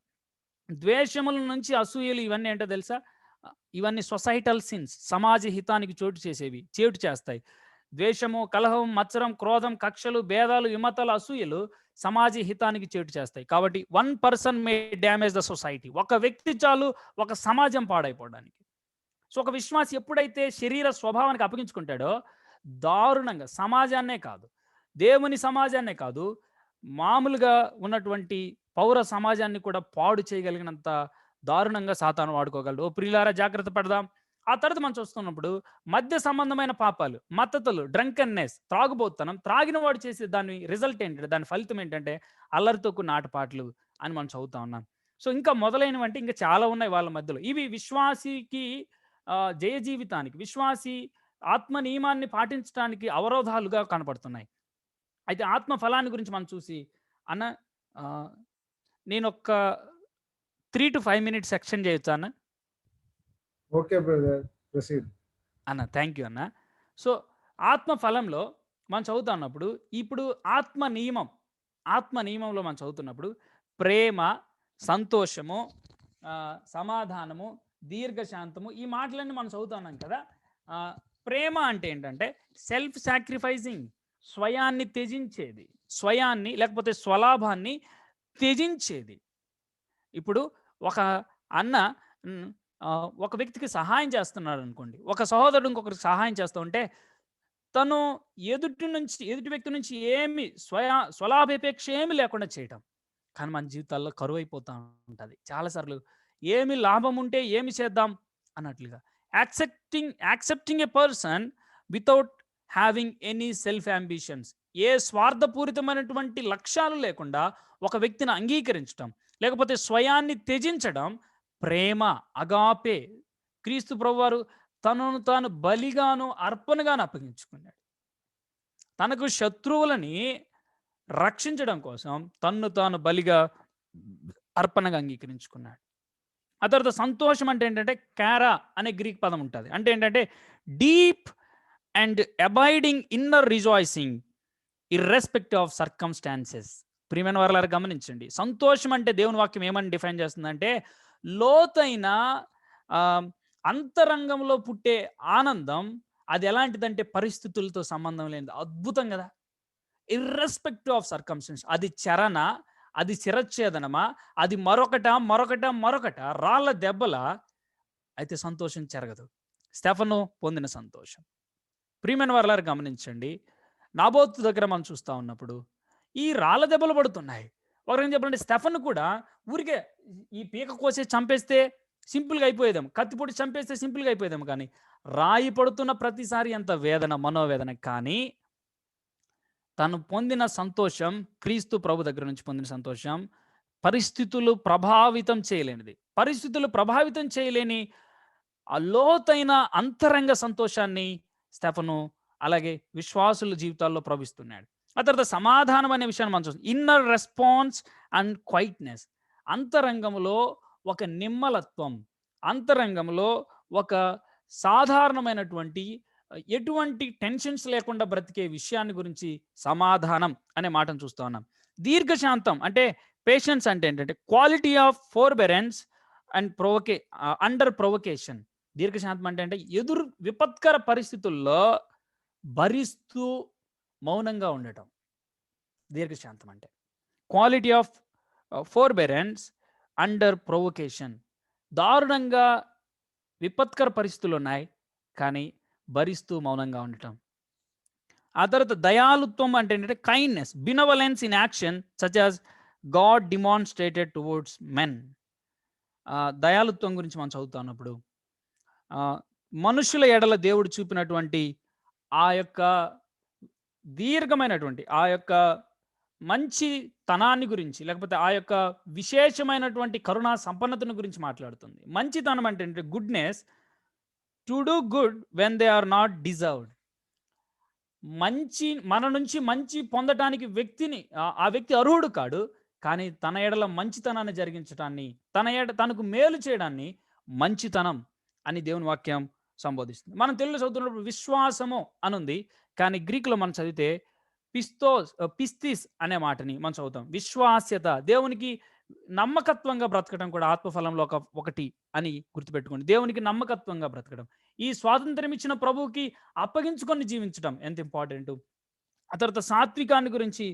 ద్వేషముల నుంచి అసూయలు ఇవన్నీ ఏంటో తెలుసా? ఇవన్నీ సొసైటల్ సిన్స్, సమాజ హితానికి చేటు చేస్తాయి. ద్వేషము, కలహం, మత్సరం, క్రోధం, కక్షలు, భేదాలు, విమతలు, అసూయలు సమాజ హితానికి చేటు చేస్తాయి. కాబట్టి one person may damage the society. ఒక వ్యక్తి చాలు ఒక సమాజం పాడైపోవడానికి. సో ఒక విశ్వాసి ఎప్పుడైతే శరీర స్వభావానికి అప్పగించుకుంటాడో దారుణంగా సమాజాన్నే కాదు, దేవుని సమాజాన్నే కాదు, మామూలుగా ఉన్నటువంటి పౌర సమాజాన్ని కూడా పాడు చేయగలిగినంత దారుణంగా సాతాను వాడుకోగలడు. ఓ ప్రియులారా జాగ్రత్త పడదాం. ఆ తర్వాత మనం చూస్తున్నప్పుడు మద్య సంబంధమైన పాపాలు, మత్తతులు, డ్రంకన్నెస్, త్రాగుబోతుతనం, త్రాగిన వాడు చేసే దాని రిజల్ట్ ఏంటంటే, దాని ఫలితం ఏంటంటే అల్లరితో కూడిన ఆటపాటలు అని మనం చదువుతా ఉన్నాం. సో ఇంకా మొదలైనవంటే ఇంకా చాలా ఉన్నాయి వాళ్ళ మధ్యలో. ఇవి విశ్వాసికి జయ జీవితానికి, విశ్వాసి ఆత్మ నియమాన్ని పాటించడానికి అవరోధాలుగా కనపడుతున్నాయి. అయితే ఆత్మ ఫలాన్ని గురించి మనం చూసి అన్న నేనొక 3-5 మినిట్స్ సెక్షన్ చేయొచ్చా అన్న? ఓకే బ్రదర్, ప్రొసీడ్ అన్న. థ్యాంక్ యూ అన్న. సో ఆత్మ ఫలంలో మనం చదువుతా ఉన్నప్పుడు ఇప్పుడు ఆత్మ నియమంలో మనం చదువుతున్నప్పుడు ప్రేమ, సంతోషము, సమాధానము, దీర్ఘశాంతము, ఈ మాటలన్నీ మనం చదువుతా ఉన్నాం కదా. ప్రేమ అంటే ఏంటంటే సెల్ఫ్ సాక్రిఫైజింగ్, స్వయాన్ని త్యజించేది, స్వయాన్ని లేకపోతే స్వలాభాన్ని త్యజించేది. ఇప్పుడు ఒక అన్న ఒక వ్యక్తికి సహాయం చేస్తున్నాడు అనుకోండి, ఒక సహోదరుడు ఇంకొకరికి సహాయం చేస్తూ ఉంటే తను ఎదుటి వ్యక్తి నుంచి ఏమి స్వలాభాపేక్ష ఏమి లేకుండా చేయటం. కానీ మన జీవితాల్లో కరువు అయిపోతూ ఉంటుంది చాలాసార్లు. ఏమి లాభం ఉంటే ఏమి చేద్దాం అన్నట్లుగా. Accepting a person without having any self ambitions. ఏ స్వార్థపూరితమైనటువంటి లక్ష్యాలు లేకుండా ఒక వ్యక్తిని అంగీకరించడం, లేకపోతే స్వయాన్ని త్యజించడం ప్రేమ, అగాపే. క్రీస్తు ప్రభువారు తనను తాను బలిగాను అర్పణగాను అప్పగించుకున్నాడు. తనకు శత్రువులని రక్షించడం కోసం తన్ను తాను బలిగా అర్పణగా అంగీకరించుకున్నాడు. ఆ తర్వాత సంతోషం అంటే ఏంటంటే కారా అనే గ్రీక్ పదం ఉంటుంది. అంటే ఏంటంటే deep and abiding inner rejoicing irrespective of circumstances. ప్రియమైన వారలారా గమనించండి, సంతోషం అంటే దేవుని వాక్యం ఏమని డిఫైన్ చేస్తుందంటే లోతైన ఆ, అంతరంగంలో పుట్టే ఆనందం. అది ఎలాంటిదంటే పరిస్థితులతో సంబంధం లేనిది. అద్భుతం కదా. Irrespective of circumstance. అది చరణ, అది శిరచ్ఛేదనమా, అది మరొకట రాళ్ళ దెబ్బల, అయితే సంతోషం చెరగదు. స్టెఫను పొందిన సంతోషం. ప్రియమైన వారలారా గమనించండి, నాబోతు దగ్గర మనం చూస్తూ ఉన్నప్పుడు ఈ రాళ్ళ దెబ్బలు పడుతున్నాయి. ఒకరేం చెప్పాలంటే స్టెఫన్ కూడా ఊరికే ఈ పీక కోసే చంపేస్తే సింపుల్గా అయిపోయేదేమో, కత్తిపొడి చంపేస్తే సింపుల్గా అయిపోయేదేమో, కానీ రాయి పడుతున్న ప్రతిసారి ఎంత వేదన, మనోవేదన. కానీ తను పొందిన సంతోషం, క్రీస్తు ప్రభు దగ్గర నుంచి పొందిన సంతోషం పరిస్థితులు ప్రభావితం చేయలేనిది. పరిస్థితులు ప్రభావితం చేయలేని ఆ లోతైన అంతరంగ సంతోషాన్ని స్టెఫను అలాగే విశ్వాసుల జీవితాల్లో ప్రవహిస్తున్నాడు. ఆ తర్వాత సమాధానం అనే విషయాన్ని మనం చూస్తాం. Inner response and quietness. అంతరంగంలో ఒక నిమ్మలత్వం, అంతరంగంలో ఒక సాధారణమైనటువంటి ఎటువంటి టెన్షన్స్ లేకుండా బ్రతికే విషయాన్ని గురించి సమాధానం అనే మాటను చూస్తూ ఉన్నాం. దీర్ఘశాంతం అంటే పేషెన్స్ అంటే ఏంటంటే quality of forbearance and under provocation. దీర్ఘశాంతం అంటే ఎదురు విపత్కర పరిస్థితుల్లో భరిస్తూ మౌనంగా ఉండటం దీర్ఘశాంతం అంటే. Quality of forbearance under provocation. దారుణంగా విపత్కర పరిస్థితులు ఉన్నాయి, కానీ భరిస్తూ మౌనంగా ఉండటం. ఆ తర్వాత దయాలుత్వం అంటే ఏంటంటే kindness, benevolence in action such as God demonstrated towards men. దయాలుత్వం గురించి మనం చదువుతున్నప్పుడు మనుషుల ఎడల దేవుడు చూపినటువంటి ఆ యొక్క దీర్ఘమైనటువంటి ఆ యొక్క మంచి తనాన్ని గురించి, లేకపోతే ఆ యొక్క విశేషమైనటువంటి కరుణా సంపన్నతను గురించి మాట్లాడుతుంది. మంచితనం అంటే goodness, to do good when they are not deserved. మంచి మన నుంచి మంచి పొందటానికి వ్యక్తిని ఆ వ్యక్తి అర్హుడు కాడు, కానీ తన ఎడల మంచితనాన్ని జరిగించడాన్ని, తనకు మేలు చేయడాన్ని మంచితనం అని దేవుని వాక్యం సంబోధిస్తుంది. మనం తెలుగులో చదువుతున్నప్పుడు విశ్వాసము అనుంది, కానీ గ్రీకులో మనం చదివితే పిస్తిస్ అనే మాటని మనం చదువుతాం. విశ్వాస్యత, దేవునికి నమ్మకత్వంగా బ్రతకడం కూడా ఆత్మఫలంలో ఒకటి అని గుర్తుపెట్టుకోండి. దేవునికి నమ్మకత్వంగా బ్రతకడం, ఈ స్వాతంత్రం ఇచ్చిన ప్రభువుకి అప్పగించుకొని జీవించడం ఎంత ఇంపార్టెంట్. ఆ తర్వాత సాత్వికాన్ని గురించి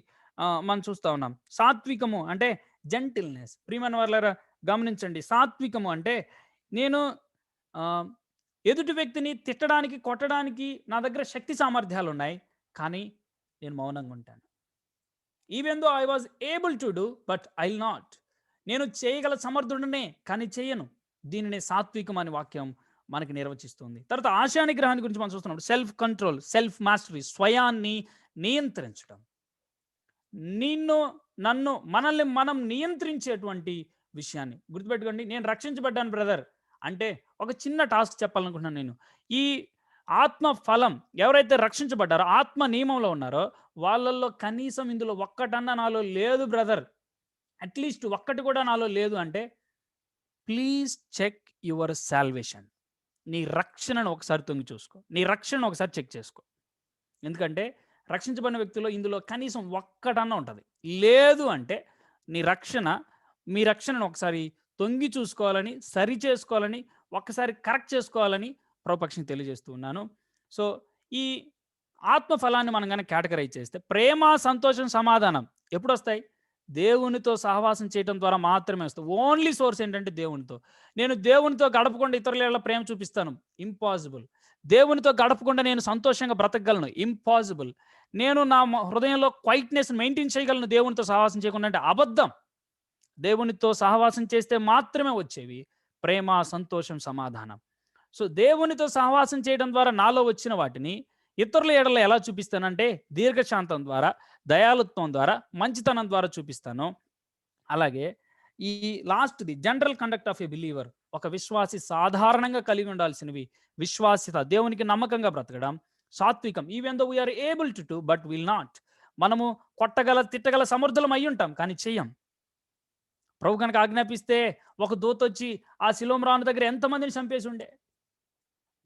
మనం చూస్తూ ఉన్నాం. సాత్వికము అంటే జెంటిల్నెస్. ప్రియమైన వాళ్ళారా గమనించండి, సాత్వికము అంటే నేను ఎదుటి వ్యక్తిని తిట్టడానికి, కొట్టడానికి నా దగ్గర శక్తి సామర్థ్యాలు ఉన్నాయి, కానీ నేను మౌనంగా ఉంటాను. Even though I was able to do but I will not. నేను చేయగల సమర్థుడనే, కానీ చేయను. దీనిని సాత్వికం అనే వాక్యం మనకి నిర్వచిస్తుంది. తర్వాత ఆశా నిగ్రహాన్ని గురించి మనం చూస్తున్నాం. సెల్ఫ్ కంట్రోల్, సెల్ఫ్ మాస్టరీ, స్వయాన్ని నియంత్రించడం. మనల్ని మనం నియంత్రించేటువంటి విషయాన్ని గుర్తుపెట్టుకోండి. నేను రక్షించబడ్డాను బ్రదర్ అంటే ఒక చిన్న టాస్క్ చెప్పాలనుకుంటున్నాను నేను. ఈ ఆత్మ ఫలం ఎవరైతే రక్షించబడ్డారో, ఆత్మ నియమంలో ఉన్నారో, వాళ్ళల్లో కనీసం ఇందులో ఒక్కటన్నా నాలో లేదు బ్రదర్, అట్లీస్ట్ ఒక్కటి కూడా నాలో లేదు అంటే ప్లీజ్ చెక్ యువర్ సాల్వేషన్. నీ రక్షణను ఒకసారి తొంగి చూసుకో, నీ రక్షణను ఒకసారి చెక్ చేసుకో. ఎందుకంటే రక్షించబడిన వ్యక్తిలో ఇందులో కనీసం ఒక్కటన్నా ఉంటుంది. లేదు అంటే మీ రక్షణను ఒకసారి తొంగి చూసుకోవాలని, సరి చేసుకోవాలని, ఒక్కసారి కరెక్ట్ చేసుకోవాలని ప్రభుపక్షిని తెలియజేస్తూ ఉన్నాను. సో ఈ ఆత్మ ఫలాన్ని మనం కనుక కేటగరైజ్ చేస్తే ప్రేమ, సంతోషం, సమాధానం ఎప్పుడు వస్తాయి? దేవునితో సహవాసం చేయడం ద్వారా మాత్రమే వస్తాయి. ఓన్లీ సోర్స్ ఏంటంటే దేవునితో. నేను దేవునితో గడపకుండా ఇతరుల ప్రేమ చూపిస్తాను, ఇంపాసిబుల్. దేవునితో గడపకుండా నేను సంతోషంగా బ్రతకగలను, ఇంపాసిబుల్. నేను నా హృదయంలో క్వైట్నెస్ మెయింటైన్ చేయగలను దేవునితో సహవాసం చేయకుండా అంటే అబద్ధం. దేవునితో సహవాసం చేస్తే మాత్రమే వచ్చేవి ప్రేమ, సంతోషం, సమాధానం. సో దేవునితో సహవాసం చేయడం ద్వారా నాలో వచ్చిన వాటిని ఇతరుల ఎడల ఎలా చూపిస్తానంటే దీర్ఘశాంతం ద్వారా, దయాలుత్వం ద్వారా, మంచితనం ద్వారా చూపిస్తాను. అలాగే ఈ లాస్ట్ది general conduct of a believer. ఒక విశ్వాసి సాధారణంగా కలిగి ఉండాల్సినవి విశ్వాస్యత, దేవునికి నమ్మకంగా బ్రతకడం, సాత్వికం, even though we are able to but will not. మనము కొట్టగల తిట్టగల సమర్థులం అయి ఉంటాం, కానీ చెయ్యం. ప్రభు కనుక ఆజ్ఞాపిస్తే ఒక దూత వచ్చి ఆ శిలోం రాను దగ్గర ఎంతమందిని చంపేసి ఉండే.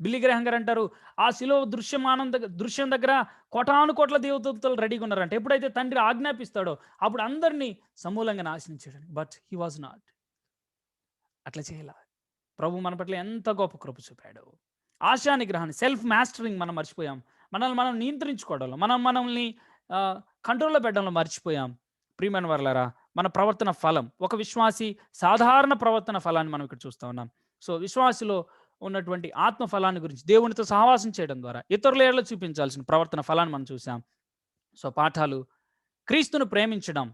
బిల్లి గ్రహం గారు అంటారు, ఆ శిలో దృశ్యం దగ్గర కోటాను కోట్ల దేవదూతలు రెడీగా ఉన్నారంట. ఎప్పుడైతే తండ్రి ఆజ్ఞాపిస్తాడో అప్పుడు అందరినీ సమూలంగా నాశించాడు. But he was not. అట్లా చేయాల. ప్రభు మన పట్ల ఎంత గొప్ప కృప చూపాడు. ఆశా నిగ్రహాన్ని, సెల్ఫ్ మాస్టరింగ్ మనం మర్చిపోయాం. మనల్ని మనం నియంత్రించుకోవడంలో, మనల్ని కంట్రోల్లో పెట్టడంలో మర్చిపోయాం. ప్రియమైన వారలారా, మన ప్రవర్తన ఫలం, ఒక విశ్వాసి సాధారణ ప్రవర్తన ఫలాన్ని మనం ఇక్కడ చూస్తూ ఉన్నాం. సో విశ్వాసిలో ఉన్నటువంటి ఆత్మ ఫలాన్ని గురించి దేవునితో సహవాసం చేయడం ద్వారా ఇతరుల ఏళ్ళ చూపించాల్సిన ప్రవర్తన ఫలాన్ని మనం చూసాం. సో పాఠాలు: క్రీస్తును ప్రేమించడం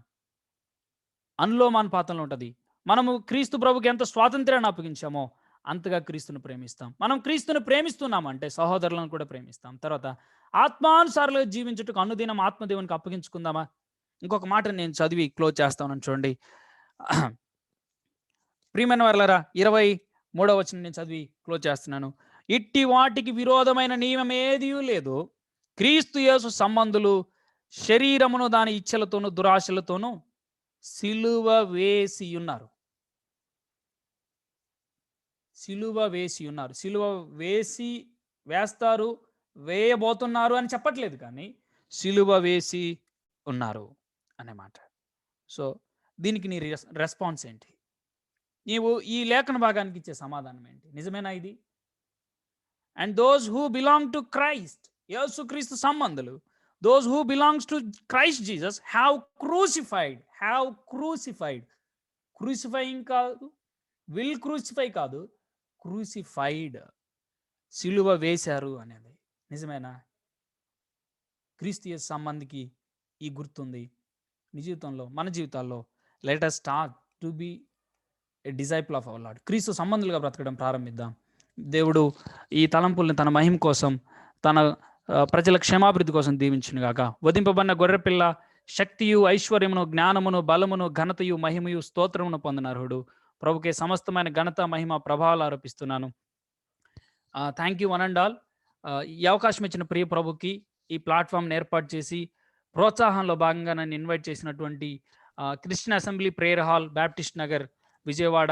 అనులోమానుపాతంలో ఉంటుంది. మనము క్రీస్తు ప్రభుకి ఎంత స్వాతంత్ర్యాన్ని అప్పగించామో అంతగా క్రీస్తును ప్రేమిస్తాం. మనం క్రీస్తును ప్రేమిస్తున్నామంటే సహోదరులను కూడా ప్రేమిస్తాం. తర్వాత ఆత్మానుసారులుగా జీవించుటకు అనుదినం ఆత్మదేవునికి అప్పగించుకుందామా? ఇంకొక మాట నేను చదివి క్లోజ్ చేస్తాను చూడండి. ప్రియమైన వారలారా, 23వ వచనం నేను చదివి క్లోజ్ చేస్తున్నాను. ఇట్టి వాటికి విరోధమైన నియమం ఏదీ లేదు. క్రీస్తు యేసు సంబంధులు శరీరమును దాని ఇచ్చలతోనూ దురాశలతోనూ సిలువ వేసి ఉన్నారు. సిలువ వేసి ఉన్నారు. సిలువ వేస్తారు, వేయబోతున్నారు అని చెప్పట్లేదు, కానీ సిలువ వేసి ఉన్నారు అనే మాట. సో దీనికి నీ రెస్పాన్స్ ఏంటి? నీవు ఈ లేఖన భాగానికి ఇచ్చే సమాధానం ఏంటి? నిజమేనా ఇది? And those who belong to Christ, Yesukristu సంబంధులు, those who belongs to Christ Jesus have crucified. Crucifying కాదు, విల్ క్రూసిఫై కాదు, క్రూసిఫైడ్, సిలువ వేశారు అనేది నిజమేనా? క్రీస్తు సంబంధికి ఈ గుర్తుంది. నీ జీవితంలో, మన జీవితాల్లో let us start to be A disciple of our Lord. క్రీస్తు సంబంధులుగా బ్రతకడం ప్రారంభిద్దాం. దేవుడు ఈ తలంపుల్ని తన మహిమ కోసం, తన ప్రజల క్షేమాభివృద్ధి కోసం దీవించును గాక. వధింపబడిన గొర్రెపిల్ల శక్తియు, ఐశ్వర్యమును, జ్ఞానమును, బలమును, ఘనతయు, మహిమయు, స్తోత్రమును పొందినర్హుడు. ప్రభుకే సమస్తమైన ఘనత, మహిమ, ప్రభావాలు ఆరోపిస్తున్నాను. Thank you one and all. ఈ అవకాశం ఇచ్చిన ప్రియ ప్రభుకి, ఈ ప్లాట్ఫామ్ని ఏర్పాటు చేసి ప్రోత్సాహంలో భాగంగా నన్ను ఇన్వైట్ చేసినటువంటి Christian assembly prayer hall, Baptist Nagar, Vijayawada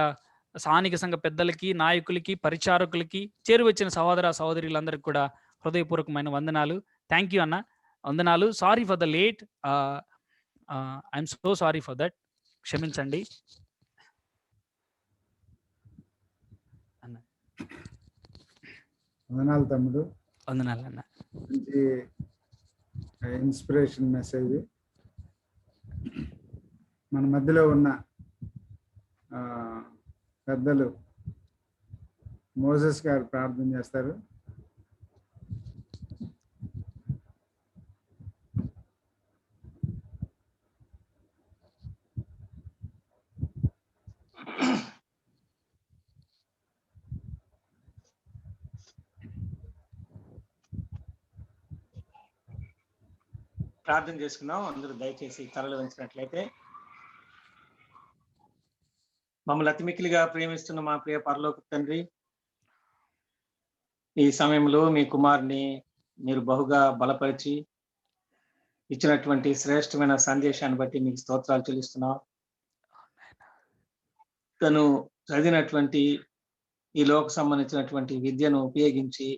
స్థానిక సంఘ పెద్దలకి, నాయకులకి, పరిచారకులకి, చేరువచ్చిన సహోదర సహోదరులందరికీ కూడా హృదయపూర్వకమైన వందనాలు. థ్యాంక్ యూ అన్న, వందనాలు. Sorry for the late, I'm so sorry for that. క్షమించండి అన్న. వందనాలు తమ్ముడు, వందనాలు అన్న. మంచి ఇన్స్పిరేషన్ మెసేజ్. మన మధ్యలో ఉన్న పెద్దలు మోసెస్ గారు ప్రార్థన చేస్తారు. ప్రార్థన చేసుకుందాం. అందరూ దయచేసి తలలు వంచినట్లయితే. మమ్మల్ని అతిమిక్కిలిగా ప్రేమిస్తున్న మా ప్రియ పరలోక తండ్రి, ఈ సమయంలో మీ కుమారుని మీరు బహుగా బలపరిచి ఇచ్చినటువంటి శ్రేష్టమైన సందేశాన్ని బట్టి మీకు స్తోత్రాలు చెల్లిస్తున్నాం. తను చదివినటువంటి ఈ లోక సంబంధించినటువంటి విద్యను ఉపయోగించి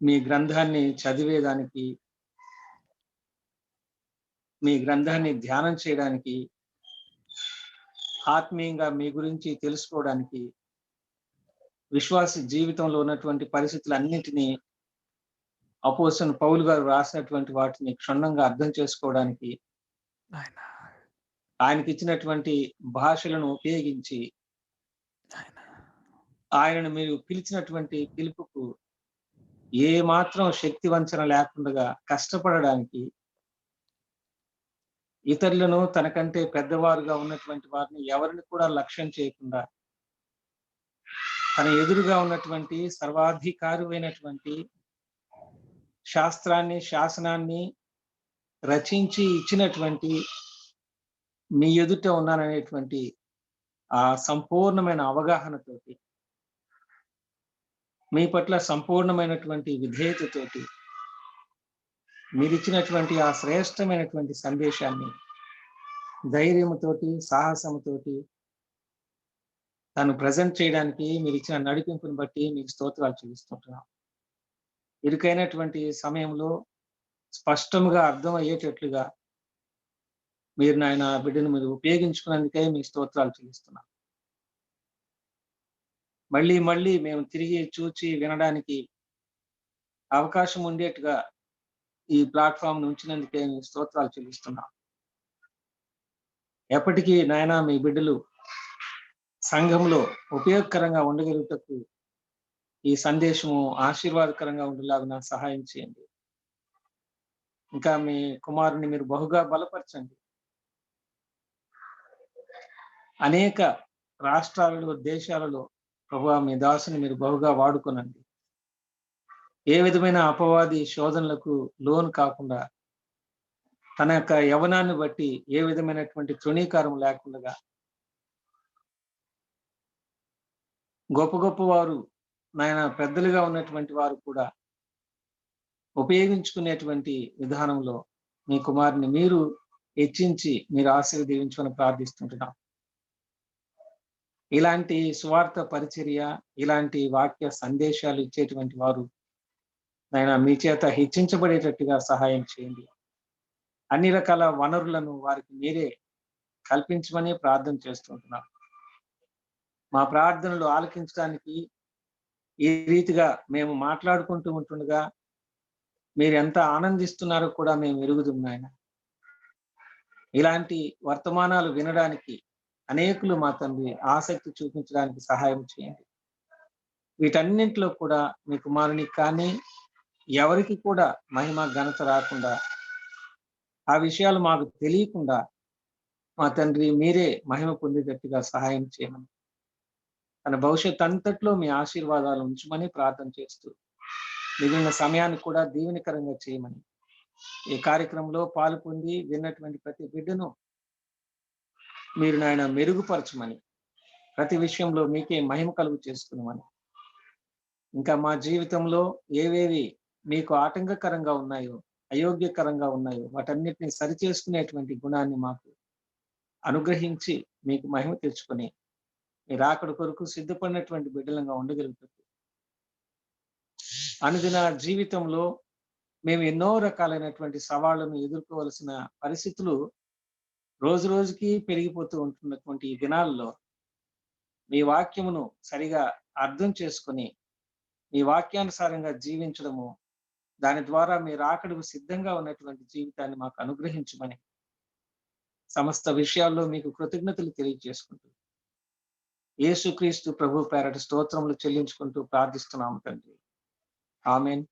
మీ గ్రంథాన్ని చదివేదానికి, మీ గ్రంథాన్ని ధ్యానం చేయడానికి, ఆత్మీయంగా మీ గురించి తెలుసుకోవడానికి, విశ్వాస జీవితంలో ఉన్నటువంటి పరిస్థితులన్నింటినీ అపోస్తలుడైన పౌలు గారు రాసినటువంటి వాటిని క్షుణ్ణంగా అర్థం చేసుకోవడానికి, ఆయనకి ఇచ్చినటువంటి భాషలను ఉపయోగించి ఆయనను మీరు పిలిచినటువంటి పిలుపుకు ఏ మాత్రం శక్తి వంచన లేకుండా కష్టపడడానికి, ఇతరులను తనకంటే పెద్దవారుగా ఉన్నటువంటి వారిని ఎవరిని కూడా లక్ష్యం చేయకుండా తన ఎదురుగా ఉన్నటువంటి సర్వాధికారి అయినటువంటి శాసనాన్ని రచించి ఇచ్చినటువంటి మీ ఎదుట ఉన్నాననేటువంటి ఆ సంపూర్ణమైన అవగాహనతోటి, మీ పట్ల సంపూర్ణమైనటువంటి విధేయతతోటి మీరు ఇచ్చినటువంటి ఆ శ్రేష్టమైనటువంటి సందేశాన్ని ధైర్యముతోటి, సాహసముతోటి తను ప్రజెంట్ చేయడానికి మీరు ఇచ్చిన నడిపింపుని బట్టి మీకు స్తోత్రాలు చెల్లిస్తుంటున్నాం. ఇరుకైనటువంటి సమయంలో స్పష్టంగా అర్థమయ్యేటట్లుగా మీరు నాయన బిడ్డను మీరు ఉపయోగించుకున్నందుకే మీ స్తోత్రాలు చెల్లిస్తున్నాం. మళ్ళీ మళ్ళీ మేము తిరిగి చూచి వినడానికి అవకాశం ఉండేట్టుగా ఈ ప్లాట్ఫామ్ ఉంచినందుకే మీ స్తోత్రాలు చెల్లిస్తున్నాం. ఎప్పటికీ నాయన మీ బిడ్డలు సంఘంలో ఉపయోగకరంగా ఉండగలుగుటకు ఈ సందేశము ఆశీర్వాదకరంగా ఉండేలాగా సహాయం చేయండి. ఇంకా మీ కుమారుని మీరు బహుగా బలపరచండి. అనేక రాష్ట్రాలలో, దేశాలలో ప్రభువా మీ దాసుని మీరు బహుగా వాడుకొనండి. ఏ విధమైన అపవాది శోధనలకు లోను కాకుండా తన యొక్క యవనాన్ని బట్టి ఏ విధమైనటువంటి తృణీకారం లేకుండా గొప్ప గొప్ప వారు నాయన పెద్దలుగా ఉన్నటువంటి వారు కూడా ఉపయోగించుకునేటువంటి విధానంలో మీ కుమారుని మీరు హెచ్చించి మీరు ఆశీర్వదించమని ప్రార్థిస్తుంటున్నాం. ఇలాంటి సువార్త పరిచర్య, ఇలాంటి వాక్య సందేశాలు ఇచ్చేటువంటి వారు నాయన మీ చేత హెచ్చించబడేటట్టుగా సహాయం చేయండి. అన్ని రకాల వనరులను వారికి మీరే కల్పించమని ప్రార్థన చేస్తుంటున్నాం. మా ప్రార్థనలు ఆలకించడానికి ఈ రీతిగా మేము మాట్లాడుకుంటూ ఉంటుండగా మీరు ఎంత ఆనందిస్తున్నారో కూడా మేము ఎరుగుదుం నాయన. ఇలాంటి వర్తమానాలు వినడానికి అనేకులు మా తండ్రి ఆసక్తి చూపించడానికి సహాయం చేయండి. వీటన్నింటిలో కూడా మీ కుమారునికి కానీ ఎవరికి కూడా మహిమ ఘనత రాకుండా, ఆ విషయాలు మాకు తెలియకుండా మా తండ్రి మీరే మహిమ పొందేటట్టుగా సహాయం చేయమని, తన భవిష్యత్ అంతట్లో మీ ఆశీర్వాదాలు ఉంచమని ప్రార్థన చేస్తూ మిగిలిన సమయాన్ని కూడా దీవెనకరంగా చేయమని, ఈ కార్యక్రమంలో పాలు పొంది విన్నటువంటి ప్రతి బిడ్డను మీరు నాయన మెరుగుపరచమని, ప్రతి విషయంలో మీకే మహిమ కలుగు చేసుకున్నామని, ఇంకా మా జీవితంలో ఏవేవి మీకు ఆటంకకరంగా ఉన్నాయో, అయోగ్యకరంగా ఉన్నాయో వాటన్నిటిని సరిచేసుకునేటువంటి గుణాన్ని మాకు అనుగ్రహించి మీకు మహిమ తెచ్చుకొని మీరు అక్కడ కొరకు సిద్ధపడినటువంటి బిడ్డలంగా ఉండగలుగుతుంది. అనుదిన జీవితంలో మేము ఎన్నో రకాలైనటువంటి సవాళ్లను ఎదుర్కోవలసిన పరిస్థితులు రోజు రోజుకి పెరిగిపోతూ ఉంటున్నటువంటి ఈ దినాల్లో మీ వాక్యమును సరిగా అర్థం చేసుకొని మీ వాక్యానుసారంగా జీవించడము, దాని ద్వారా మీ రాకడకు సిద్ధంగా ఉన్నటువంటి జీవితాన్ని మాకు అనుగ్రహించమని సమస్త విషయాల్లో మీకు కృతజ్ఞతలు తెలియజేసుకుంటూ యేసుక్రీస్తు ప్రభు పేరట స్తోత్రములు చెల్లించుకుంటూ ప్రార్థిస్తున్నాము తండ్రి. ఆమేన్.